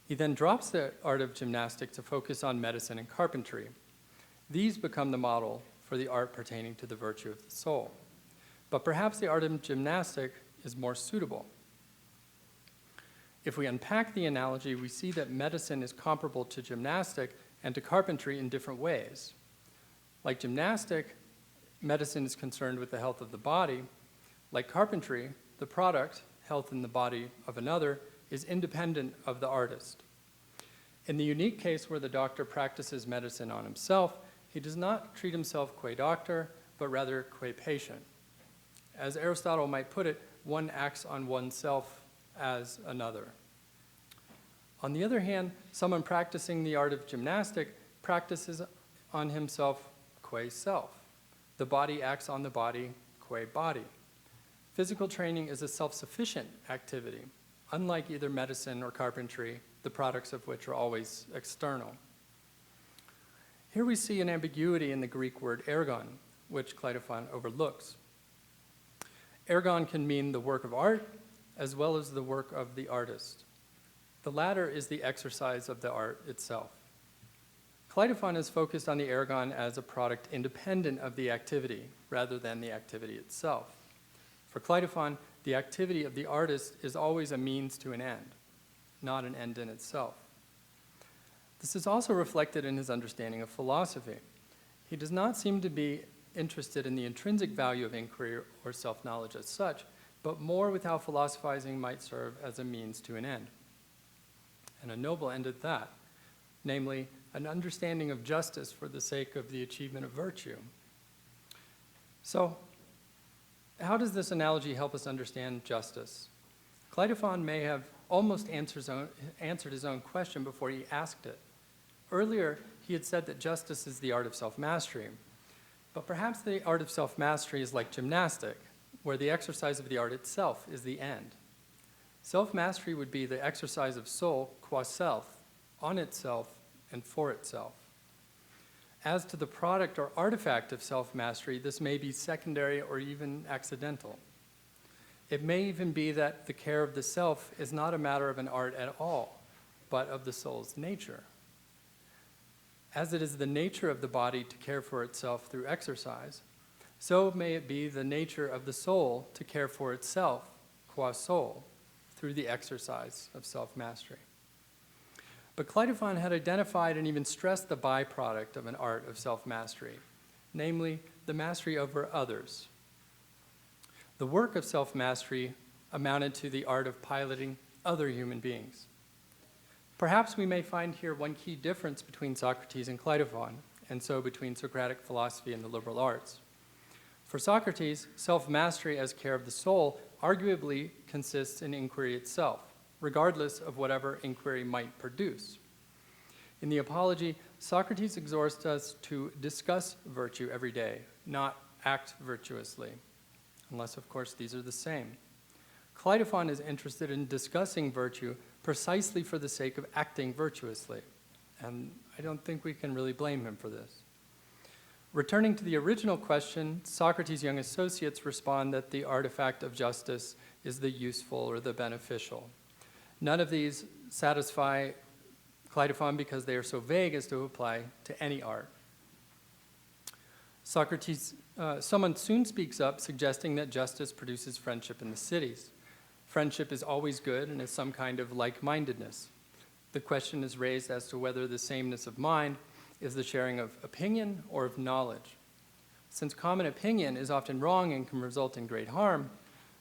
He then drops the art of gymnastic to focus on medicine and carpentry. These become the model for the art pertaining to the virtue of the soul. But perhaps the art of gymnastic is more suitable. If we unpack the analogy, we see that medicine is comparable to gymnastic and to carpentry in different ways. Like gymnastic, medicine is concerned with the health of the body. Like carpentry, the product, health in the body of another, is independent of the artist. In the unique case where the doctor practices medicine on himself, he does not treat himself qua doctor, but rather qua patient. As Aristotle might put it, one acts on oneself as another. On the other hand, someone practicing the art of gymnastic practices on himself qua self. The body acts on the body qua body. Physical training is a self-sufficient activity, unlike either medicine or carpentry, the products of which are always external. Here we see an ambiguity in the Greek word ergon, which Cleitophon overlooks. Ergon can mean the work of art as well as the work of the artist. The latter is the exercise of the art itself. Cleitophon is focused on the ergon as a product independent of the activity rather than the activity itself. For Cleitophon, the activity of the artist is always a means to an end, not an end in itself. This is also reflected in his understanding of philosophy. He does not seem to be interested in the intrinsic value of inquiry or self-knowledge as such, but more with how philosophizing might serve as a means to an end. And a noble end at that, namely, an understanding of justice for the sake of the achievement of virtue. So, how does this analogy help us understand justice? Cleitophon may have almost answered his own question before he asked it. Earlier, he had said that justice is the art of self-mastery, but perhaps the art of self-mastery is like gymnastic, where the exercise of the art itself is the end. Self-mastery would be the exercise of soul qua self, on itself, and for itself. As to the product or artifact of self-mastery, this may be secondary or even accidental. It may even be that the care of the self is not a matter of an art at all, but of the soul's nature. As it is the nature of the body to care for itself through exercise, so may it be the nature of the soul to care for itself, qua soul, through the exercise of self-mastery. But Cleitophon had identified and even stressed the byproduct of an art of self-mastery, namely the mastery over others. The work of self-mastery amounted to the art of piloting other human beings. Perhaps we may find here one key difference between Socrates and Cleitophon, and so between Socratic philosophy and the liberal arts. For Socrates, self-mastery as care of the soul arguably consists in inquiry itself, regardless of whatever inquiry might produce. In the Apology, Socrates exhorts us to discuss virtue every day, not act virtuously, unless, of course, these are the same. Cleitophon is interested in discussing virtue precisely for the sake of acting virtuously, and I don't think we can really blame him for this. Returning to the original question, Socrates' young associates respond that the artifact of justice is the useful or the beneficial. None of these satisfy Cleitophon because they are so vague as to apply to any art. Someone soon speaks up suggesting that justice produces friendship in the cities. Friendship is always good and is some kind of like-mindedness. The question is raised as to whether the sameness of mind is the sharing of opinion or of knowledge. Since common opinion is often wrong and can result in great harm,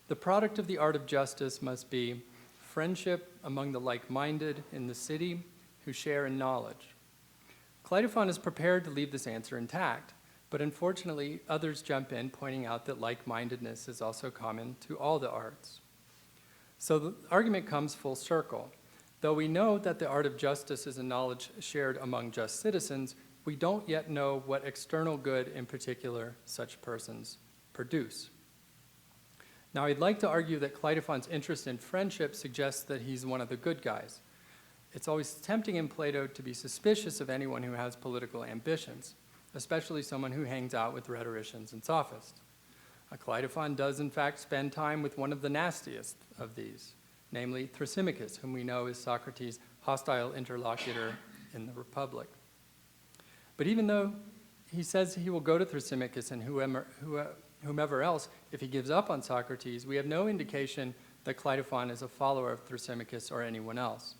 the product of the art of justice must be friendship among the like-minded in the city who share in knowledge. Cleitophon is prepared to leave this answer intact, but unfortunately others jump in, pointing out that like-mindedness is also common to all the arts. So the argument comes full circle. Though we know that the art of justice is a knowledge shared among just citizens, we don't yet know what external good in particular such persons produce. Now, I'd like to argue that Cleitophon's interest in friendship suggests that he's one of the good guys. It's always tempting in Plato to be suspicious of anyone who has political ambitions, especially someone who hangs out with rhetoricians and sophists. Cleitophon does, in fact, spend time with one of the nastiest of these, namely Thrasymachus, whom we know is Socrates' hostile interlocutor in the Republic. But even though he says he will go to Thrasymachus and whomever else if he gives up on Socrates, we have no indication that Cleitophon is a follower of Thrasymachus or anyone else.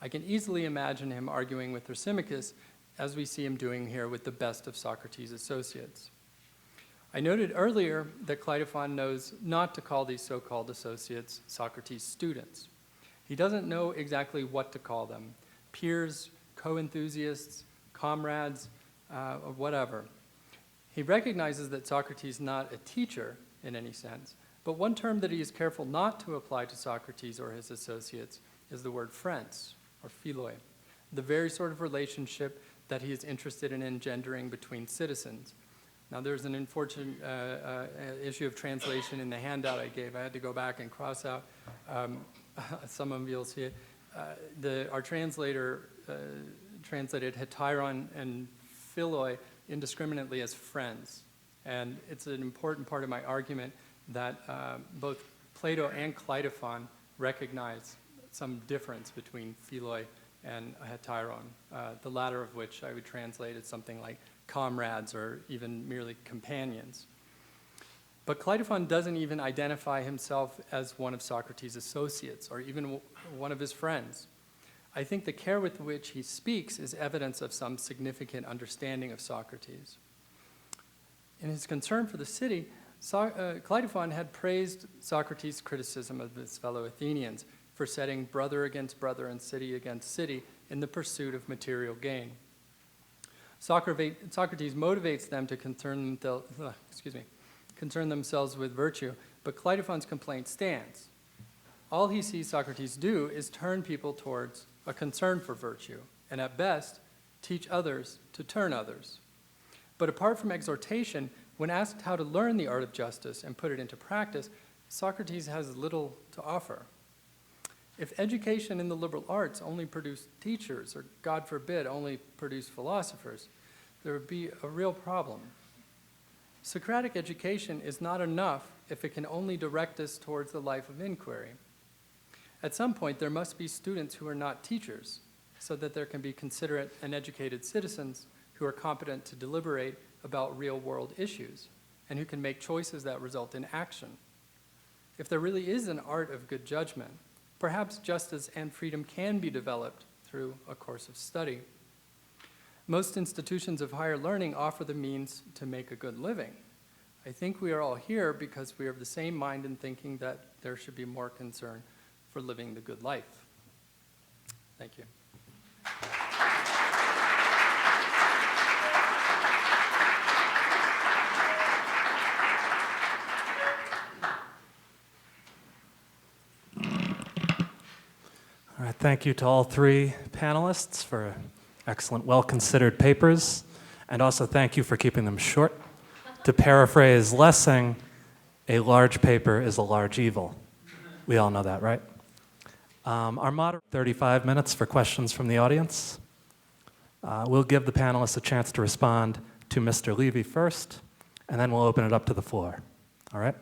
I can easily imagine him arguing with Thrasymachus as we see him doing here with the best of Socrates' associates. I noted earlier that Cleitophon knows not to call these so-called associates Socrates' students. He doesn't know exactly what to call them, peers, co-enthusiasts, comrades, or whatever. He recognizes that Socrates is not a teacher in any sense, but one term that he is careful not to apply to Socrates or his associates is the word friends, or philoi, the very sort of relationship that he is interested in engendering between citizens. Now, there's an unfortunate issue of translation in the handout I gave. I had to go back and cross out. Some of you will see it. Our translator translated heteron and philoi indiscriminately as friends. And it's an important part of my argument that both Plato and Cleitophon recognize some difference between philoi and heteron, the latter of which I would translate as something like comrades or even merely companions. But Cleitophon doesn't even identify himself as one of Socrates' associates or even one of his friends. I think the care with which he speaks is evidence of some significant understanding of Socrates. In his concern for the city, Cleitophon had praised Socrates' criticism of his fellow Athenians for setting brother against brother and city against city in the pursuit of material gain. Socrates motivates them to concern themselves with virtue, but Cleitophon's complaint stands. All he sees Socrates do is turn people towards a concern for virtue, and at best, teach others to turn others. But apart from exhortation, when asked how to learn the art of justice and put it into practice, Socrates has little to offer. If education in the liberal arts only produced teachers, or God forbid, only produced philosophers, there would be a real problem. Socratic education is not enough if it can only direct us towards the life of inquiry. At some point, there must be students who are not teachers, so that there can be considerate and educated citizens who are competent to deliberate about real-world issues and who can make choices that result in action. If there really is an art of good judgment, perhaps justice and freedom can be developed through a course of study. Most institutions of higher learning offer the means to make a good living. I think we are all here because we are of the same mind in thinking that there should be more concern for living the good life. Thank you. All right, thank you to all three panelists for excellent, well-considered papers, and also thank you for keeping them short. To paraphrase Lessing, a large paper is a large evil. We all know that, right? Our moderator, 35 minutes for questions from the audience. We'll give the panelists a chance to respond to Mr. Levy first, and then we'll open it up to the floor. All right?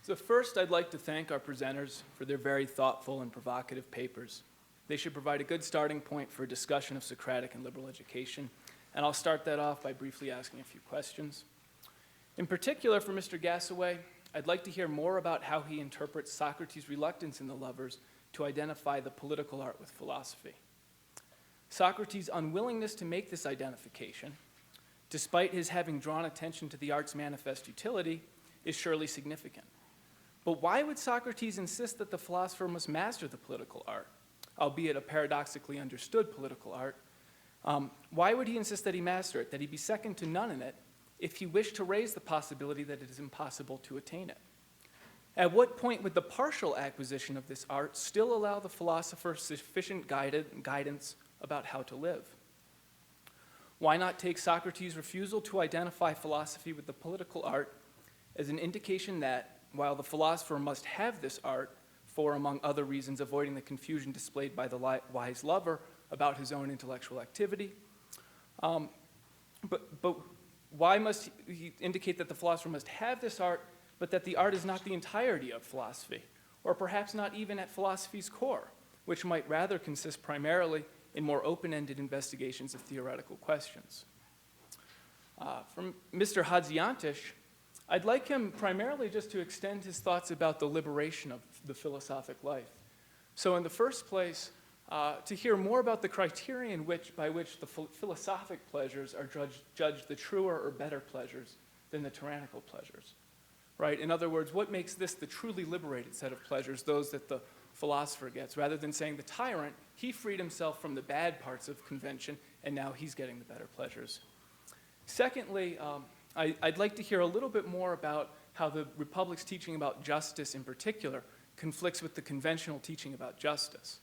So first, I'd like to thank our presenters for their very thoughtful and provocative papers. They should provide a good starting point for a discussion of Socratic and liberal education, and I'll start that off by briefly asking a few questions. In particular, for Mr. Gassaway, I'd like to hear more about how he interprets Socrates' reluctance in the Lovers to identify the political art with philosophy. Socrates' unwillingness to make this identification, despite his having drawn attention to the art's manifest utility, is surely significant. But why would Socrates insist that the philosopher must master the political art, albeit a paradoxically understood political art? Why would he insist that he master it, that he be second to none in it, if he wished to raise the possibility that it is impossible to attain it? At what point would the partial acquisition of this art still allow the philosopher sufficient guidance about how to live? Why not take Socrates' refusal to identify philosophy with the political art as an indication that, while the philosopher must have this art for, among other reasons, avoiding the confusion displayed by the wise lover about his own intellectual activity, but why must he indicate that the philosopher must have this art, but that the art is not the entirety of philosophy, or perhaps not even at philosophy's core, which might rather consist primarily in more open-ended investigations of theoretical questions? From Mr. Hadzi-Antich, I'd like him primarily just to extend his thoughts about the liberation of the philosophic life. So in the first place, to hear more about the criterion by which the philosophic pleasures are judged the truer or better pleasures than the tyrannical pleasures, right? In other words, what makes this the truly liberated set of pleasures, those that the philosopher gets. Rather than saying the tyrant, he freed himself from the bad parts of convention, and now he's getting the better pleasures. Secondly, I'd like to hear a little bit more about how the Republic's teaching about justice in particular conflicts with the conventional teaching about justice.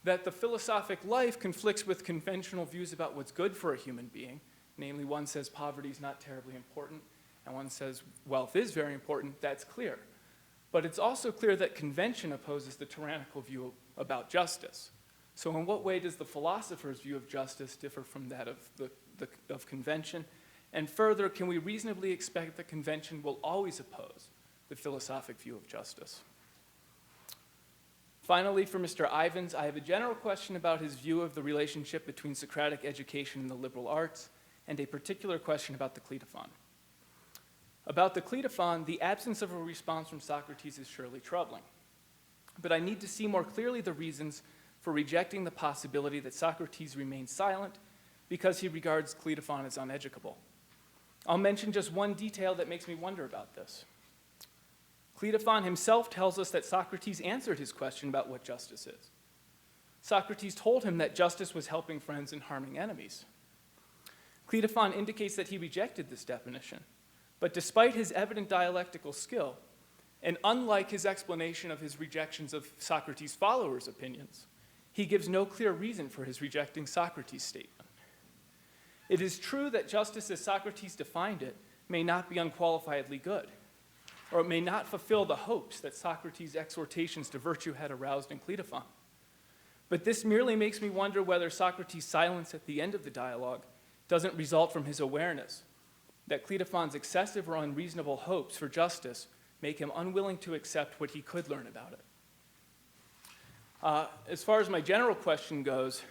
That the philosophic life conflicts with conventional views about what's good for a human being. Namely, one says poverty is not terribly important, and one says wealth is very important. That's clear. But it's also clear that convention opposes the tyrannical view about justice. So in what way does the philosopher's view of justice differ from that of convention? And further, can we reasonably expect that convention will always oppose the philosophic view of justice? Finally, for Mr. Ivins, I have a general question about his view of the relationship between Socratic education and the liberal arts, and a particular question about the Cleitophon. About the Cleitophon, the absence of a response from Socrates is surely troubling. But I need to see more clearly the reasons for rejecting the possibility that Socrates remains silent because he regards Cleitophon as uneducable. I'll mention just one detail that makes me wonder about this. Cleitophon himself tells us that Socrates answered his question about what justice is. Socrates told him that justice was helping friends and harming enemies. Cleitophon indicates that he rejected this definition, but despite his evident dialectical skill, and unlike his explanation of his rejections of Socrates' followers' opinions, he gives no clear reason for his rejecting Socrates' statement. It is true that justice as Socrates defined it may not be unqualifiedly good, or it may not fulfill the hopes that Socrates' exhortations to virtue had aroused in Cleitophon. But this merely makes me wonder whether Socrates' silence at the end of the dialogue doesn't result from his awareness that Cleitophon's excessive or unreasonable hopes for justice make him unwilling to accept what he could learn about it. As far as my general question goes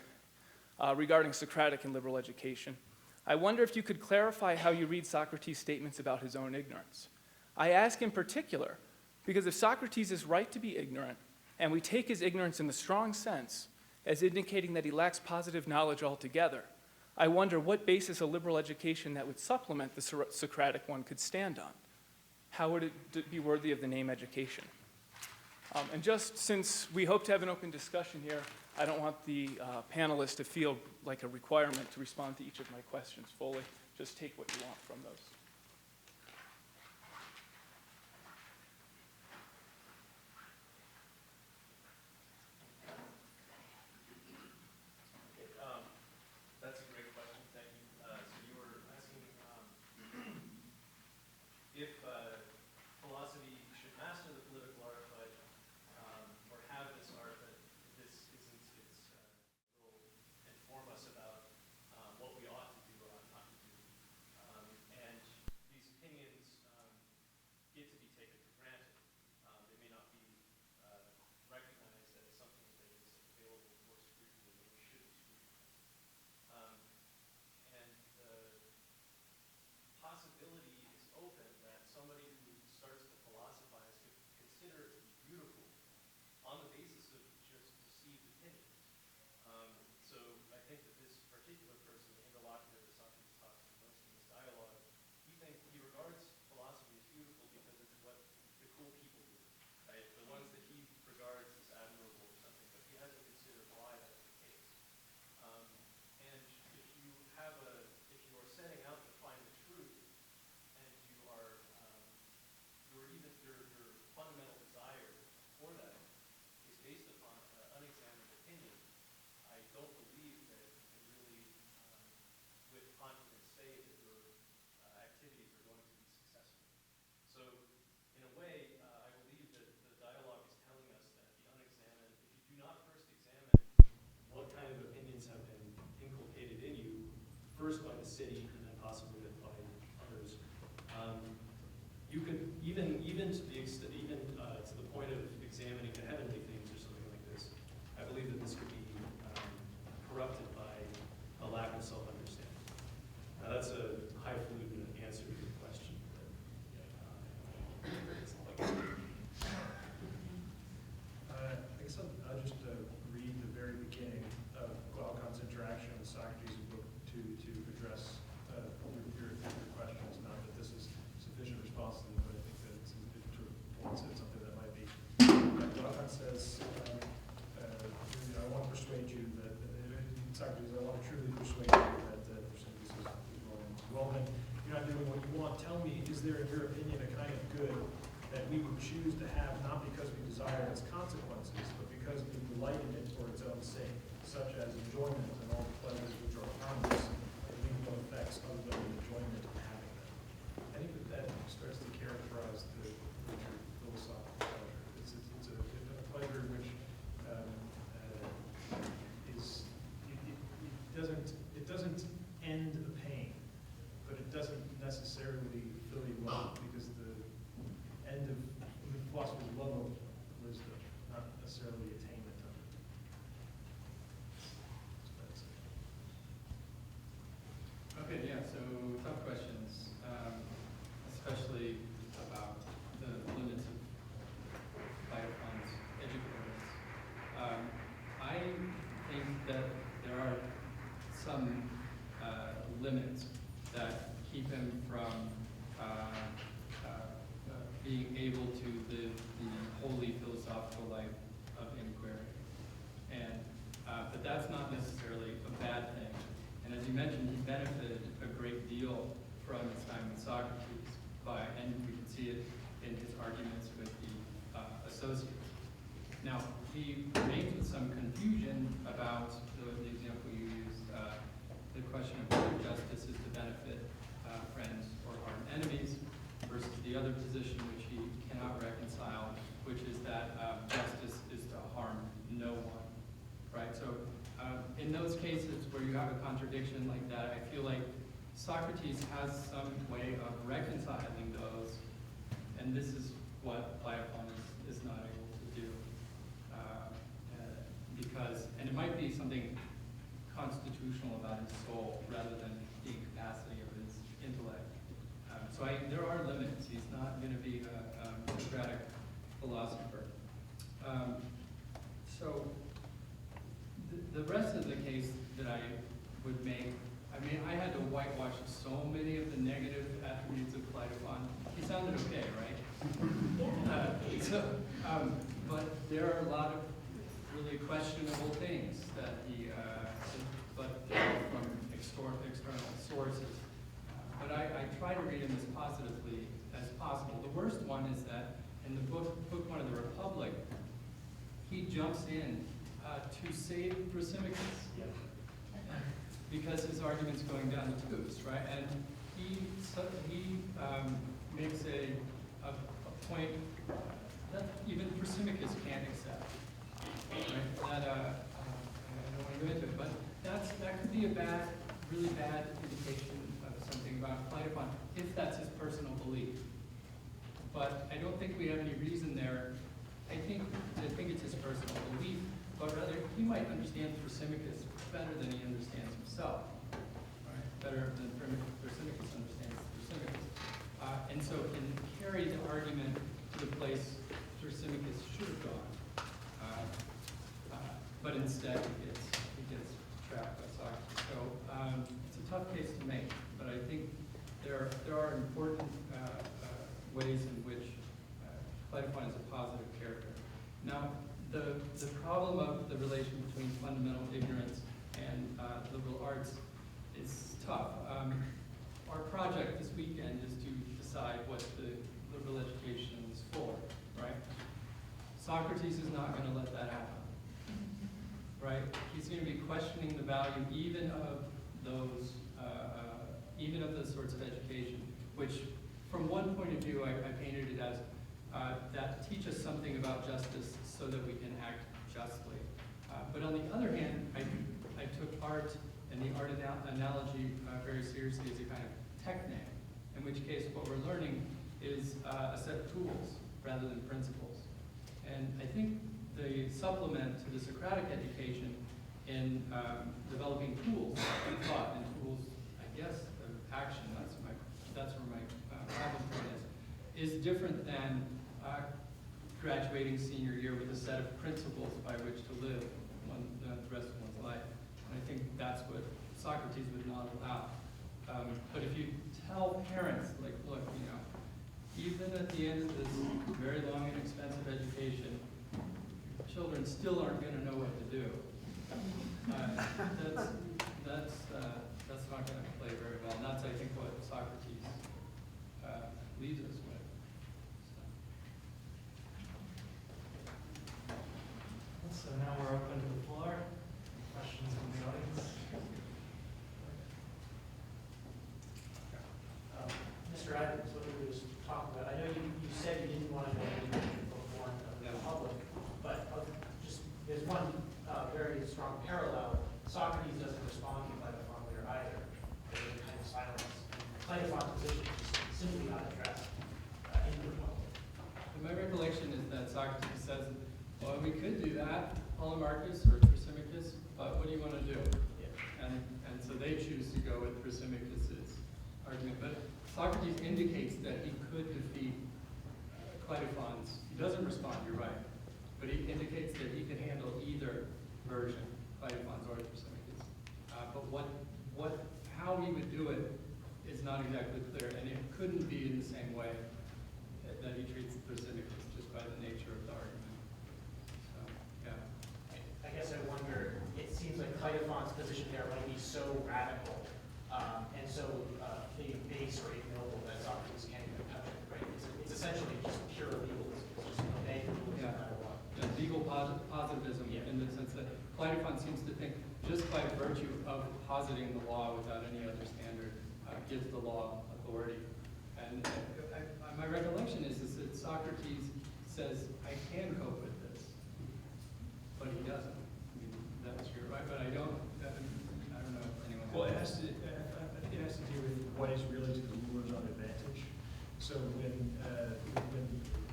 regarding Socratic and liberal education, I wonder if you could clarify how you read Socrates' statements about his own ignorance. I ask in particular because if Socrates is right to be ignorant, and we take his ignorance in the strong sense as indicating that he lacks positive knowledge altogether, I wonder what basis a liberal education that would supplement the Socratic one could stand on. How would it be worthy of the name education? And just since we hope to have an open discussion here, I don't want the panelists to feel like a requirement to respond to each of my questions fully. Just take what you want from those. That's a great question, thank you. So you were asking if philosophy should master the political art, but or have this art, but this isn't will inform us about what we ought to do or ought not to do. And these opinions get to be taken for granted. They may not be recognized as something that is available for scrutiny or should be scrutinized. And the possibility is open that somebody who starts to philosophize could consider it to be beautiful on the basis of just received opinions. So I think that this particular person, the interlocutor that Socrates talks to most in this dialogue, he regards philosophy as beautiful because it's what the cool people do, right? The ones that he regards as admirable or something, but he hasn't considered why that's the case. And if you are setting out to find the truth, and your fundamental desire for that is based upon unexamined opinion, I don't believe that you can really, with confidence, say that your activities are going to be successful. So, in a way, I believe that the dialogue is telling us that the unexamined, if you do not first examine what kind of opinions have been inculcated in you, first by the city and then possibly by others, you could even to the point of examining the heavenly things or something like this. I believe that this could be corrupted by a lack of self-understanding. Now that's a highfalutin answer to your question. I guess I'll just read the very beginning of Glaucon's interaction with Socrates in Book 2 to address your questions. Not that this is sufficient response to them, but I think that it points at something that might be. Glaucon says, Socrates, I want to truly persuade you that Thrasymachus is wrong. And you're not doing what you want. Tell me, is there, in your opinion, a kind of good that we would choose to have, not because we desire its consequences, but because we delight in it for its own sake, such as enjoyment and all the pleasures which are harmless and leave no effects other than the enjoyment of having them? I think that starts to characterize the philosophical pleasure. It's a pleasure which it doesn't end the pain, but it doesn't necessarily fill you up, because the end of the philosopher's love of wisdom, not necessarily attainment of it. Okay, yeah, so tough questions, especially about the limits of Cleitophon's educators. I think that there are some limits that keep him from being able to live the holy philosophical life of inquiry. And, but that's not necessarily a bad thing. And as you mentioned, he benefited a great deal from his time with Socrates, and we can see it in his arguments with the associates. Now, he remains with some confusion about the example you used, the question of whether justice is to benefit friends or harm enemies, versus the other position which he cannot reconcile, which is that justice is to harm no one, right? So in those cases where you have a contradiction like that, I feel like Socrates has some way of reconciling those, and this is what Cleitophon is not able to do. Because, and it might be something constitutional about his soul rather than the capacity of his intellect. So there are limits. He's not going to be a Socratic philosopher. So the rest of the case that I would make, I mean, I had to whitewash so many of the negative attributes of Cleitophon. He sounded okay, right? But there are a lot of really questionable things that he, but from external sources. But I try to read him as positively as possible. The worst one is that in the book one of the Republic, he jumps in to save Thrasymachus because his argument's going down the tubes, right? And he makes a point that even Thrasymachus can't accept. Right? That I don't want to go into it, but that could be a really bad indication of something about Cleitophon, if that's his personal belief. But I don't think we have any reason there. I think it's his personal belief, but rather he might understand Thrasymachus better than he understands himself. Right? Better than Thrasymachus understands Thrasymachus, and so can carry the argument to the place Thrasymachus should have gone. But instead he gets trapped by Socrates. So it's a tough case to make, but I think there are important ways in which Cleitophon is a positive character. Now, the problem of the relation between fundamental ignorance and liberal arts is tough. Our project this weekend is to decide what the liberal education is for, right? Socrates is not going to let that happen. Right? He's going to be questioning the value even of those sorts of education, which from one point of view, I painted it as that teach us something about justice so that we can act justly. But on the other hand, I took art and the art analogy very seriously as a kind of technique, in which case what we're learning is a set of tools rather than principles. And I think the supplement to the Socratic education in developing tools of thought and tools, I guess, of action, that's where my problem point is different than graduating senior year with a set of principles by which to live the rest of one's life. And I think that's what Socrates would not allow. But if you tell parents, like, look, even at the end of this very long and expensive education, children still aren't going to know what to do. that's not going to play very well. And that's, I think, what Socrates leaves us with. So now we're open to the floor. Questions from the audience? Mr. Ivins, what we were just talking about, I know you said you didn't want to go into before the public, but there's one very strong parallel. Socrates doesn't respond to Cleitophon later either. There's a kind of silence. Cleitophon's position is simply not addressed in the Republic. And my recollection is that Socrates says, well, we could do that, Polemarchus or Thrasymachus, but what do you want to do? Yeah. And so they choose to go with Thrasymachus's argument. But Socrates indicates that he could defeat Cleitophon's. He doesn't respond, you're right. But he indicates that he can handle either version, Cleitophon's or Thrasymachus. But how he would do it is not exactly clear, and it couldn't be in the same way that he treats Thrasymachus, just by the nature of the argument. So, yeah. I guess I wonder, it seems like Cleitophon's position there might be so radical and so base or ignoble that Socrates can't even touch it, right? It's essentially just pure legalism. It's just obey the rules no matter what. Yeah, legal positivism in the sense that Cleitophon seems to think just by virtue of positing the law without any other standard gives the law authority. And my recollection is that Socrates says, I can cope with this, but he doesn't. I mean, that's true, right? But I don't know if anyone Well, I else. think it has to do with what is really to the ruler's own advantage. So when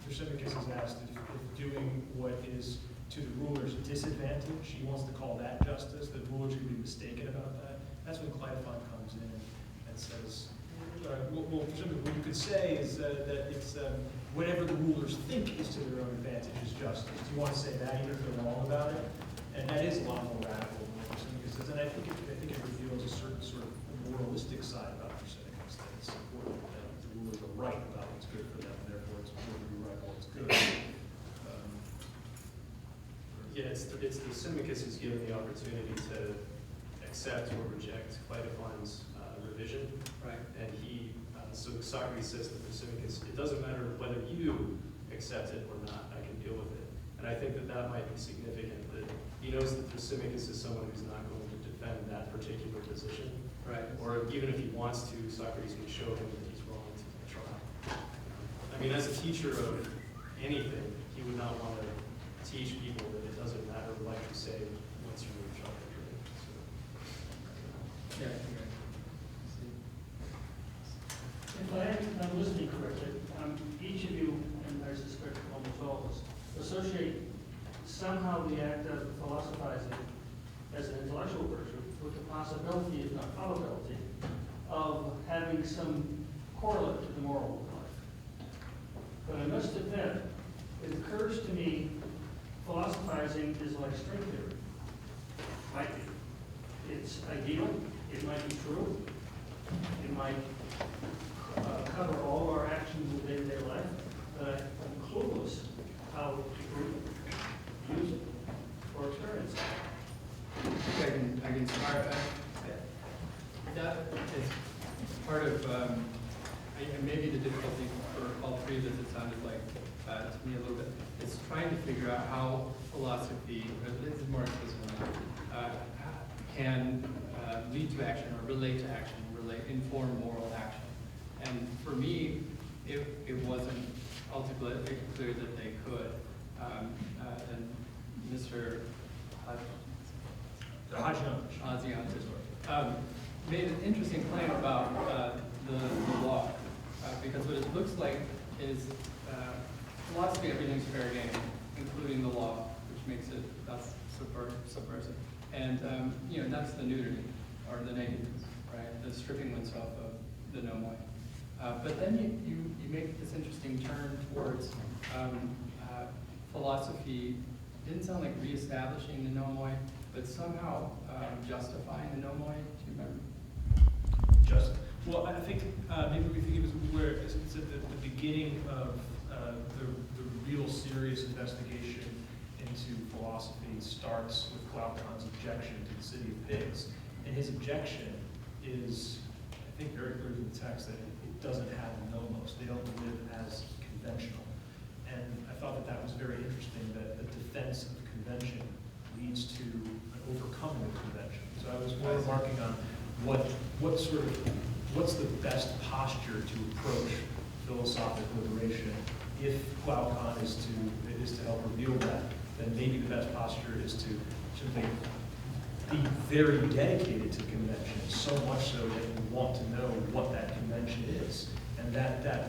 Thrasymachus is asked if doing what is to the ruler's disadvantage, he wants to call that justice, the ruler's going to be mistaken about that. That's when Cleitophon comes in and says, well, what you could say is that it's whatever the rulers think is to their own advantage is justice. Do you want to say that even if they're wrong about it? And that is a lot more radical than what Thrasymachus says. And I think it reveals a certain sort of moralistic side about Thrasymachus, that it's important that the rulers are right about what's good for them, and therefore it's important to be right about what's good. Yeah, it's Thrasymachus who's given the opportunity to accept or reject Cleitophon's revision. Right. And so Socrates says to Thrasymachus, it doesn't matter whether you accept it or not, I can deal with it. And I think that might be significant, that he knows that Thrasymachus is someone who's not going to defend that particular position. Right. Or even if he wants to, Socrates can show him that he's wrong to the trial. I mean, as a teacher of anything, he would not want to teach people that it doesn't matter what you say once you're in trouble. So, Yeah, I think I If I'm listening correctly, each of you, and I suspect almost all of us, associate somehow the act of philosophizing as an intellectual virtue with the possibility, if not probability, of having some correlate to the moral life. But I must admit, it occurs to me philosophizing is like string theory. Might be. It's ideal, it might be true, it might cover all our actions in day-to-day life, but I'm clueless how to use it or experience it. I can start. That is part of maybe the difficulty for all three of us, it sounded like to me a little bit, is trying to figure out how philosophy, or this is more explicit than that, can lead to action or relate to action, inform moral action. And for me, it wasn't ultimately clear that they could. And Mr. Hadzi-Antich made an interesting claim about the law, because what it looks like is philosophy, everything's fair game, including the law, which makes it that's subversive. And that's the nudity or the nakedness, right? The stripping oneself of the nomoi. But then you make this interesting turn towards philosophy. Didn't sound like reestablishing the nomoi, but somehow justifying the nomoi. Do you remember? Well, I think maybe we think it was where it's at the beginning of the real serious investigation into philosophy starts with Glaucon's objection to the city of pigs. And his objection is, I think, very clear in the text that it doesn't have nomos. They don't live as conventional. And I thought that that was very interesting, that the defense of convention leads to an overcoming of convention. So I was more remarking on what's the best posture to approach philosophic liberation. If Glaucon is to help reveal that, then maybe the best posture is to simply be very dedicated to convention, so much so that you want to know what that convention is. And that's the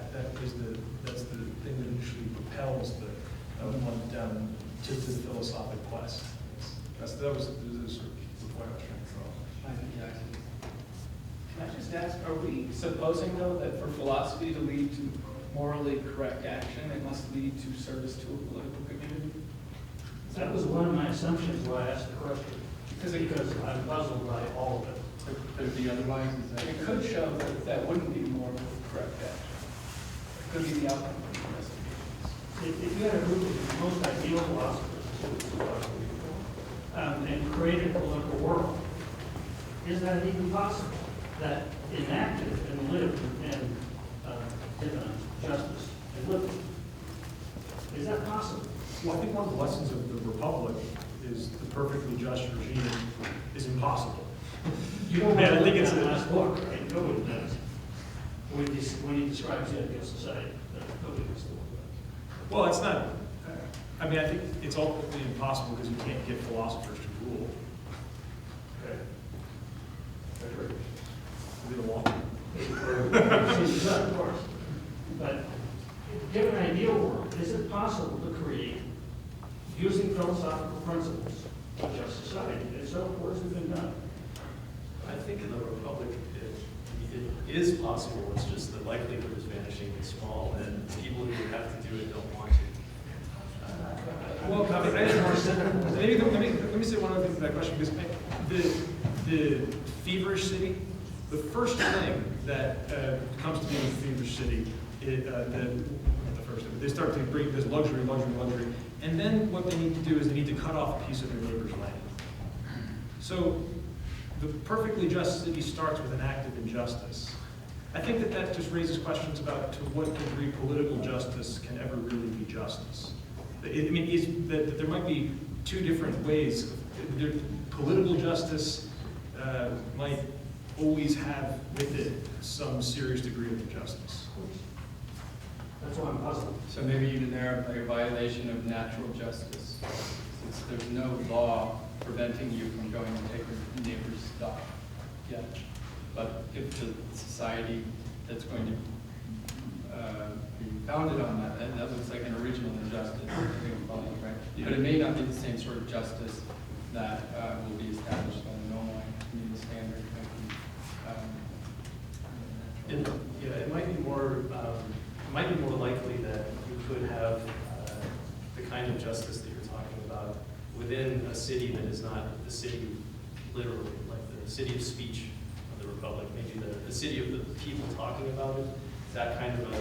thing that initially propels one down to the philosophic quest. That was sort of the point I was trying to draw. Can I just ask, are we supposing, though, that for philosophy to lead to morally correct action, it must lead to service to a political community? That was one of my assumptions why I asked the question, because I'm puzzled by all of it. Could it be otherwise? Is that It could show that that wouldn't be morally correct action. It could be the outcome of the investigation. If you had a group of the most ideal philosophers and created a political world, is that even possible? That enacted and lived and given justice and liberty. Is that possible? Well, I think one of the lessons of the Republic is the perfectly just regime is impossible. You don't Yeah, I want to think look it's at a- that last book, right? Nobody does. When he describes the ideal society, nobody does. Well, it's not, I mean, I think it's ultimately impossible because you can't get philosophers to rule. Okay. I agree. We don't want Of course. But given an ideal world, is it possible to create, using philosophical principles, a just society? And so, what has been done? I think in the Republic, it is possible. It's just the likelihood is vanishingly small, and people who have to do it don't want to. Well, let me say one other thing to that question, because the feverish city, the first thing that comes to being a feverish city, they start to bring this luxury, and then what they need to do is they need to cut off a piece of their neighbor's land. So the perfectly just city starts with an act of injustice. I think that just raises questions about to what degree political justice can ever really be justice. I mean, is that there might be two different ways. Political justice might always have with it some serious degree of injustice. That's why I'm puzzled. So maybe even there, like a violation of natural justice, since there's no law preventing you from going to take your neighbor's stuff yet. But if the society that's going to be founded on that looks like an original injustice, right? But it may not be the same sort of justice that will be established on the normal community standard. It might be more. It might be more likely that you could have the kind of justice that you're talking about within a city that is not the city literally, like the city of speech of the Republic, maybe the city of the people talking about it, that kind of a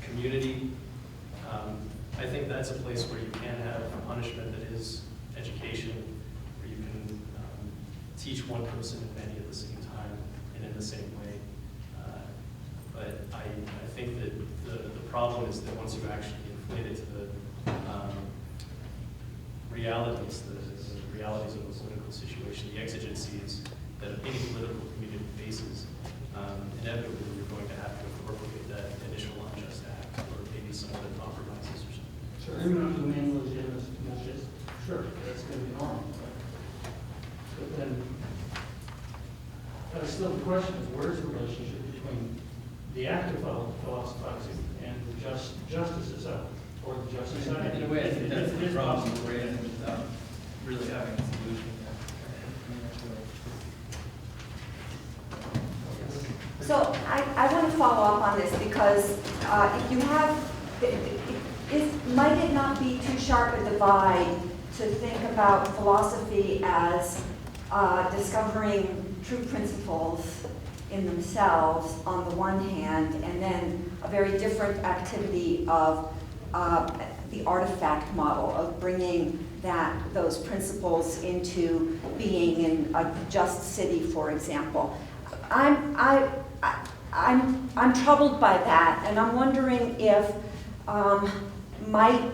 community. I think that's a place where you can have punishment that is education, where you can teach one person and many at the same time and in the same way. But I think that the problem is that once you actually inflate it to the realities, the realities of a political situation, the exigencies that any political community faces, inevitably you're going to have to incorporate that initial unjust act or maybe some other compromises or something. Sure. Even if the main legitimate is, sure, that's going to be normal. But then, still the question is, where's the relationship between the act of philosophizing and the justice itself, or the just society? In a way, I think that's It the is problem possible. we're in without really having a solution. So I want to follow up on this because if you have, might it not be too sharp a divide to think about philosophy as discovering true principles in themselves on the one hand, and then a very different activity of the artifact model of bringing those principles into being in a just city, for example. I'm troubled by that, and I'm wondering if might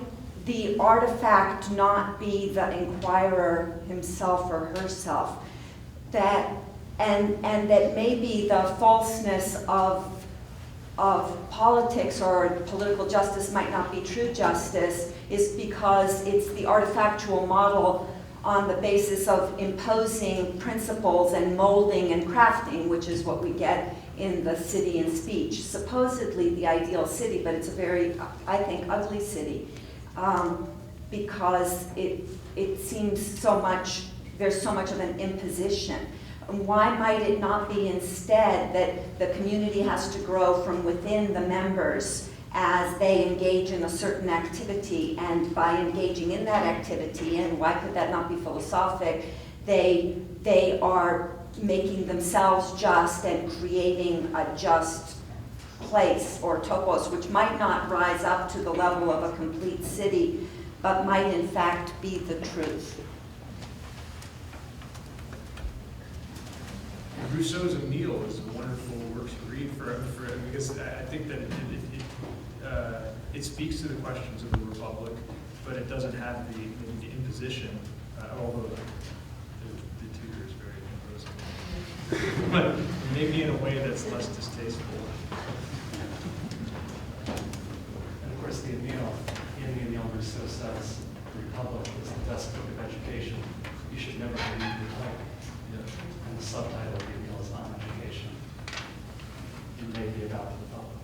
the artifact not be the inquirer himself or herself, and that maybe the falseness of politics or political justice might not be true justice is because it's the artifactual model on the basis of imposing principles and molding and crafting, which is what we get in the city in speech. Supposedly the ideal city, but it's a very, I think, ugly city because it seems so much, there's so much of an imposition. Why might it not be instead that the community has to grow from within the members as they engage in a certain activity, and by engaging in that activity, and why could that not be philosophic, they are making themselves just and creating a just place or topos, which might not rise up to the level of a complete city, but might in fact be the truth. Rousseau's Emile is a wonderful work to read because I think that it speaks to the questions of the Republic, but it doesn't have the imposition, although the tutor is very imposing. But maybe in a way that's less distasteful. And of course, the Emile, in the Emile, Rousseau says the Republic is the despot of education. You should never read the Republic. And the subtitle of the Emile is on education. It may be about the Republic.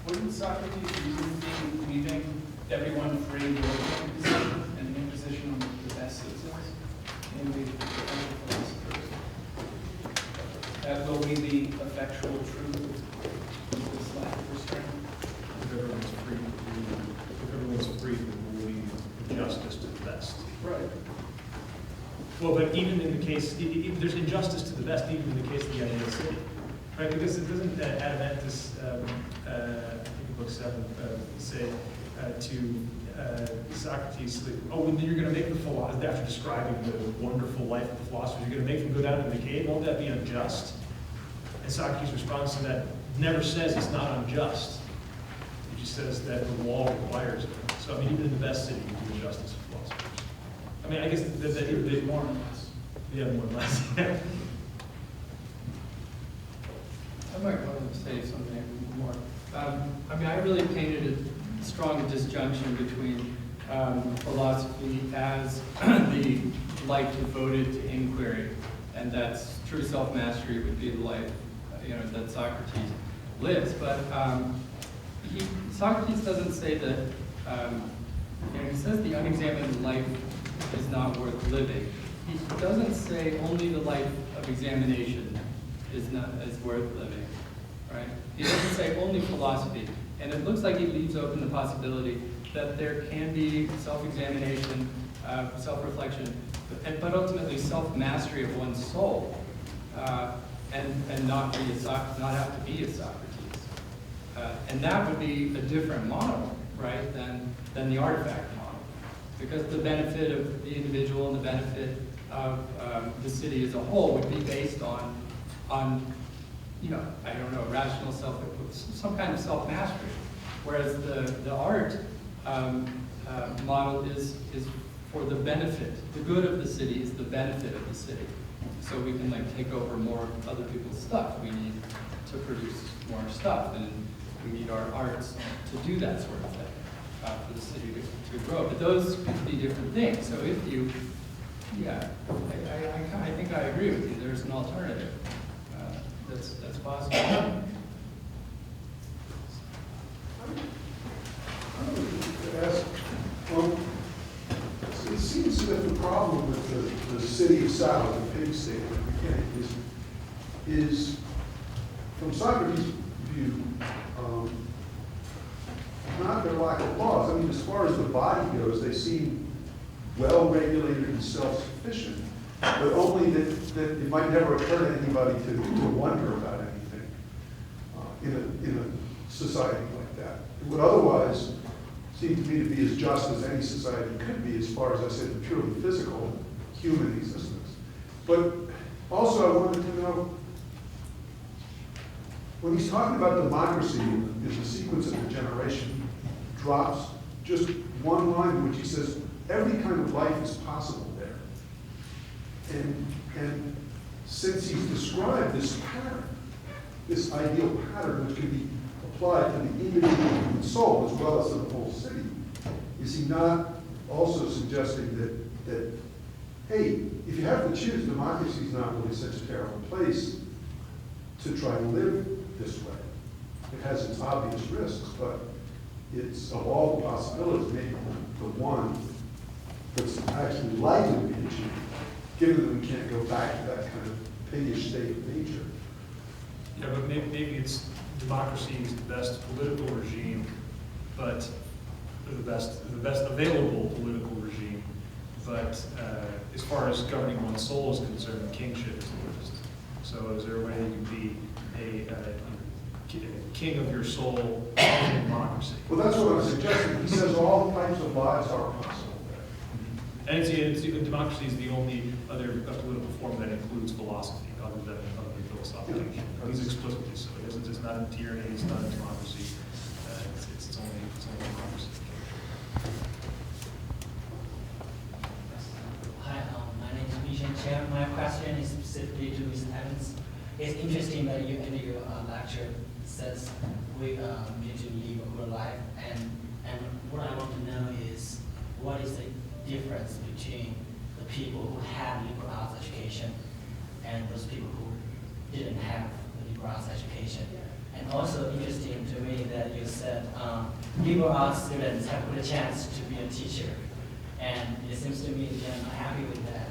Wouldn't Socrates reason be leaving everyone free to look in position and in position on the best citizens, namely the philosophers? That will be the effectual truth of this lack of restraint. If everyone's free to believe justice to the best. Right. Well, but even in the case, there's injustice to the best, even in the case of the ideal city, right? Because it doesn't Hadzi-Antich, I think in book 7, say to Socrates, like, oh, when you're going to make the philosopher, after describing the wonderful life of the philosophers, you're going to make them go down into the cave. Won't that be unjust? And Socrates' response to that never says it's not unjust. He just says that the law requires it. So I mean, even in the best city, you can do justice of philosophers. I mean, I guess that More or less. yeah, more or less. Yeah. I might want to say something more. I mean, I really painted a strong disjunction between philosophy as the life devoted to inquiry, and that's true self-mastery would be the life, that Socrates lives. But Socrates doesn't say that. He says the unexamined life is not worth living. He doesn't say only the life of examination is worth living, right? He doesn't say only philosophy. And it looks like he leaves open the possibility that there can be self-examination, self-reflection, but ultimately self-mastery of one's soul, and not have to be a Socrates. And that would be a different model, right, than the artifact model. Because the benefit of the individual and the benefit of the city as a whole would be based on I don't know, rational some kind of self-mastery. Whereas the art model is for the benefit. The good of the city is the benefit of the city. So we can take over more other people's stuff. We need to produce more stuff, and we need our arts to do that sort of thing. For the city to grow. But those could be different things. So if you, I think I agree with you. There's an alternative that's possible. I would ask, well, it seems that the problem with the city of South, the pig state, is from Socrates' view, not their lack of laws. I mean, as far as the body goes, they seem well-regulated and self-sufficient, but only that it might never occur to anybody to wonder about anything in a society like that. It would otherwise seemed to me to be as just as any society could be as far as I said, the purely physical human existence. But also I wanted to know, when he's talking about democracy, is the sequence of the generation drops just one line in which he says, every kind of life is possible there. And since he's described this pattern, this ideal pattern which can be applied to the individual human soul as well as to the whole city, is he not also suggesting that hey, if you have to choose, democracy is not really such a terrible place to try to live this way. It has its obvious risks, but it's, of all the possibilities, maybe the one that's actually likely to be achieved, given that we can't go back to that kind of piggish state of nature. Yeah, but maybe it's democracy is the best political regime, but the best available political regime. But as far as governing one's soul is concerned, kingship is the worst. So is there a way you can be a king of your soul in democracy? Well, that's what I'm suggesting. He says all types of lives are possible there. And democracy is the only other political form that includes philosophy, other than philosophic. At least explicitly so. It's not a tyranny, it's not a democracy. It's only democracy. Hi, my name is Vincent Chair. My question is specifically to Mr. Evans. It's interesting that you in your lecture says we need to live a good life, and what I want to know is what is the difference between the people who have liberal arts education and those people who didn't have the liberal arts education. And also interesting to me that you said liberal arts students have a good chance to be a teacher. And it seems to me that you're not happy with that.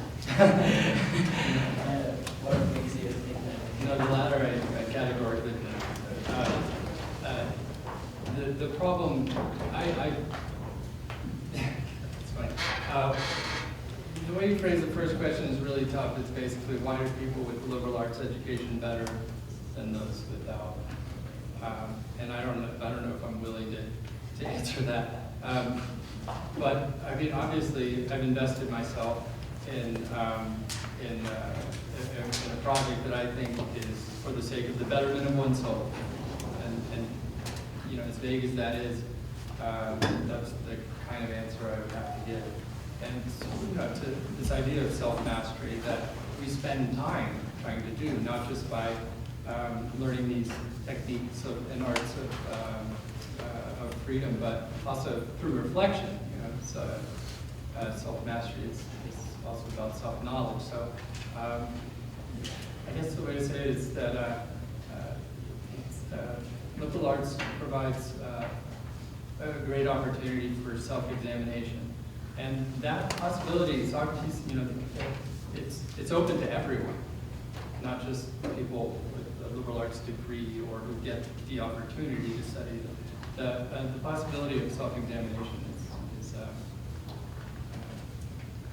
What makes you think that? No, the latter I categorically think. The problem, it's fine. The way you phrase the first question is really tough. It's basically, why are people with liberal arts education better than those without? And I don't know if I'm willing to answer that. But I mean, obviously, I've invested myself in a project that I think is for the sake of the betterment of one's soul. And you know, as vague as that is, that's the kind of answer I would have to give. And you know, to this idea of self-mastery that we spend time trying to do, not just by learning these techniques and arts of freedom, but also through reflection. You know, it's, self-mastery is also about self-knowledge. So I guess the way to say it is that liberal arts provides a great opportunity for self-examination. And that possibility, Socrates, you know, it's open to everyone, not just people with a liberal arts degree or who get the opportunity to study them. The possibility of self-examination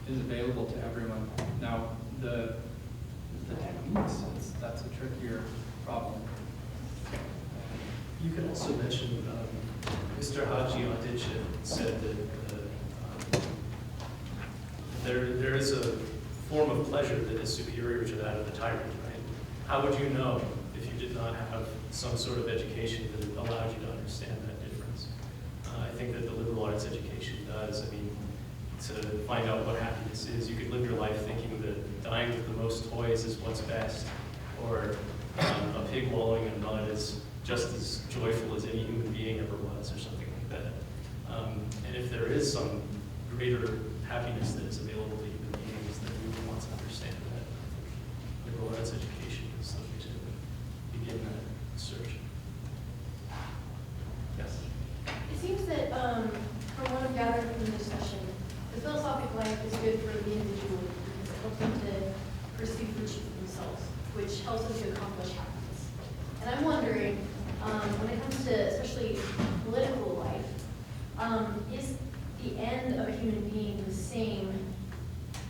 is available to everyone. Now, the techniques, that's a trickier problem. You can also mention Mr. Hadzi-Antich said that there is a form of pleasure that is superior to that of the tyrant, right? How would you know if you did not have some sort of education that allowed you to understand that difference? I think that the liberal arts education does. I mean, to find out what happiness is, you could live your life thinking that dying with the most toys is what's best, or a pig wallowing in mud is just as joyful as any human being ever was, or something like that. And if there is some greater happiness that is available to human beings, then we would want to understand that. Liberal arts education is something to begin that search. Yes? It seems that, from what I've gathered from the discussion, the philosophic life is good for the individual because it helps them to pursue virtue for themselves, which helps them to accomplish happiness. And I'm wondering, when it comes to especially political life, is the end of a human being the same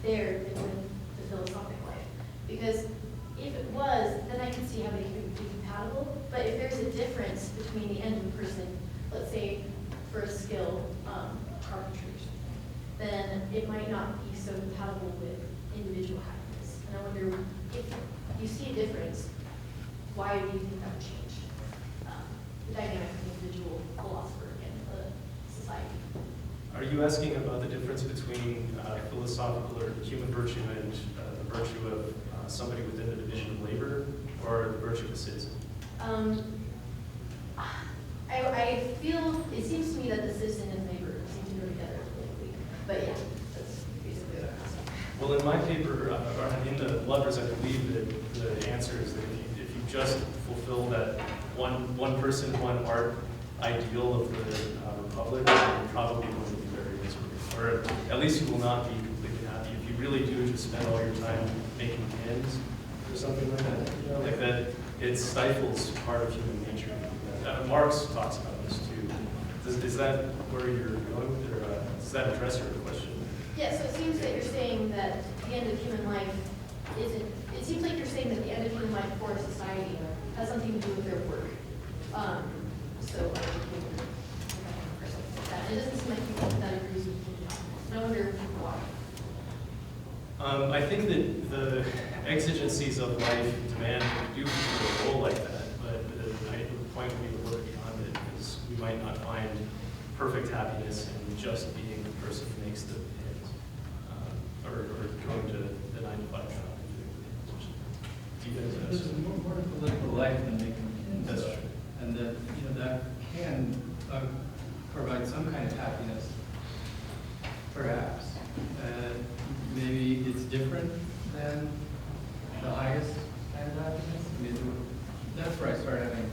there than with the philosophic life? Because if it was, then I can see how they could be compatible. But if there's a difference between the end of a person, let's say for a skill, it might not be so compatible with individual happiness. And I wonder if you see a difference, why do you think that would change the dynamic of the individual philosopher and the society? Are you asking about the difference between philosophical or human virtue and the virtue of somebody within the division of labor, or the virtue of a citizen? I feel, it seems to me that the citizen and labor seem to go together politically. But yeah, that's basically what I'm asking. Well, in my paper, or in the Lovers, I believe that the answer is that if you just fulfill that one person, one art ideal of the republic, you probably will be very miserable. Or at least you will not be completely happy. If you really do just spend all your time making ends or something like that, you know, like that, it stifles part of human nature. Marx talks about this too. Is that where you're going with it, or does that address your question? Yeah, so it seems that you're saying that the end of human life isn't, it seems like you're saying that the end of human life for a society has something to do with their work. So I think that. It doesn't seem like you think that agrees with me. And I wonder why. I think that the exigencies of life demand that you do a role like that, but the point would be to look beyond it, because we might not find perfect happiness in just being the person who makes the ends, or going to the 9-to-5 job. Do you guys have There's more to political life than making ends. That's true. And that, that can provide some kind of happiness, perhaps. Maybe it's different than the highest kind of happiness. I mean, that's where I start having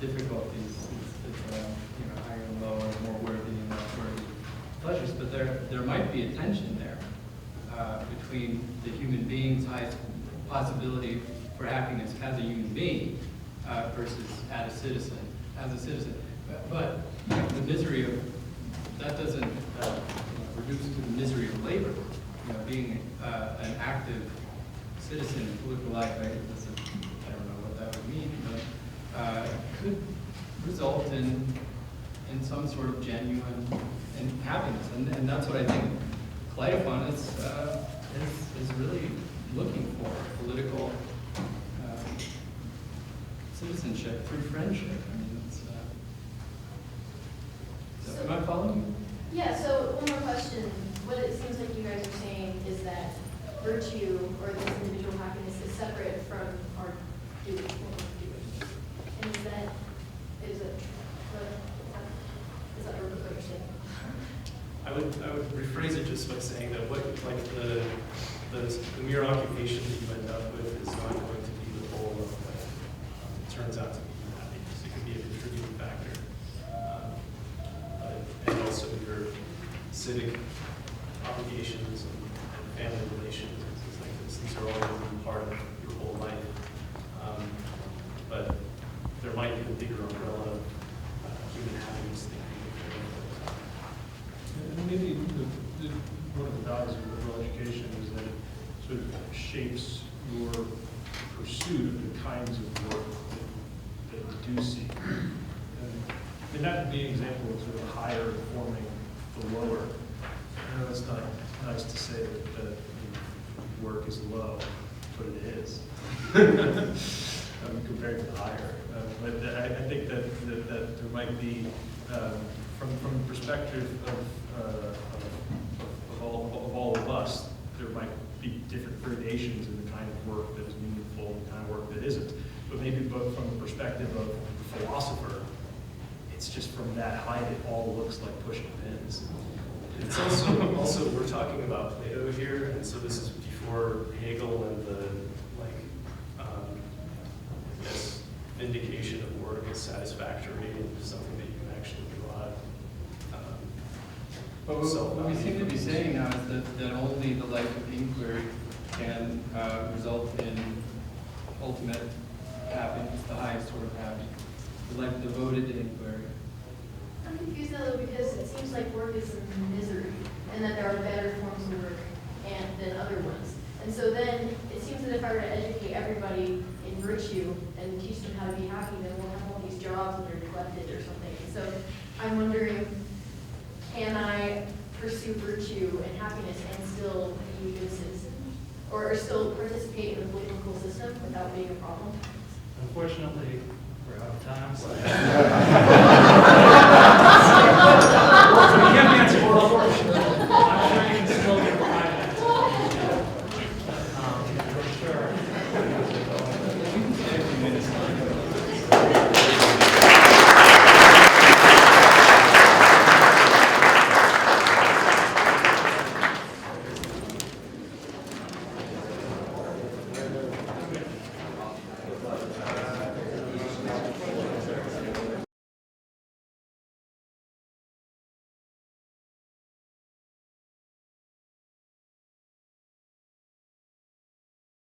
difficulties. It's higher and lower, more worthy and less worthy pleasures. But there might be a tension there between the human being's highest possibility for happiness as a human being versus as a citizen. But the misery of that doesn't reduce to the misery of labor. Being an active citizen in political life, I don't know what that would mean, but could result in some sort of genuine happiness, and that's what I think Cleitophon is really looking for: political citizenship through friendship. I mean, am I following? Yeah. So one more question. What it seems like you guys are saying is that virtue or this individual happiness is separate from our doing, what we're doing. And is that what you're saying? I would rephrase it just by saying that the mere occupation that you end up with is not going to be the whole of what it turns out to be happiness. It could be a contributing factor, and also your civic obligations and family relations and things like this. These are all going to be part of your whole life. But there might be a bigger umbrella of human happiness that you And maybe one of the values of liberal education is that it sort of shapes your pursuit of the kinds of work that you do seek. And that would be an example of sort of higher informing the lower. I know it's not nice to say that work is low, but it is compared to the higher. But I think that there might be, from the perspective of all of us, there might be different gradations in the kind of work that is meaningful and the kind of work that isn't. But maybe both from the perspective of the philosopher, it's just from that height it all looks like pushing pins. It's also we're talking about Plato here, and so this is before Hegel and the I guess vindication of work is satisfactory and something that you can actually draw. But what we seem to be saying now is that only the life of inquiry can result in ultimate happiness, the highest sort of happiness, the life devoted to inquiry. I'm confused though because it seems like work is a misery and that there are better forms of work than other ones. And so then it seems that if I were to educate everybody in virtue and teach them how to be happy, then we'll have all these jobs and they're neglected or something. And so I'm wondering, can I pursue virtue and happiness and still be a good citizen? Or still participate in the political system without being a problem? Unfortunately, we're out of time, so.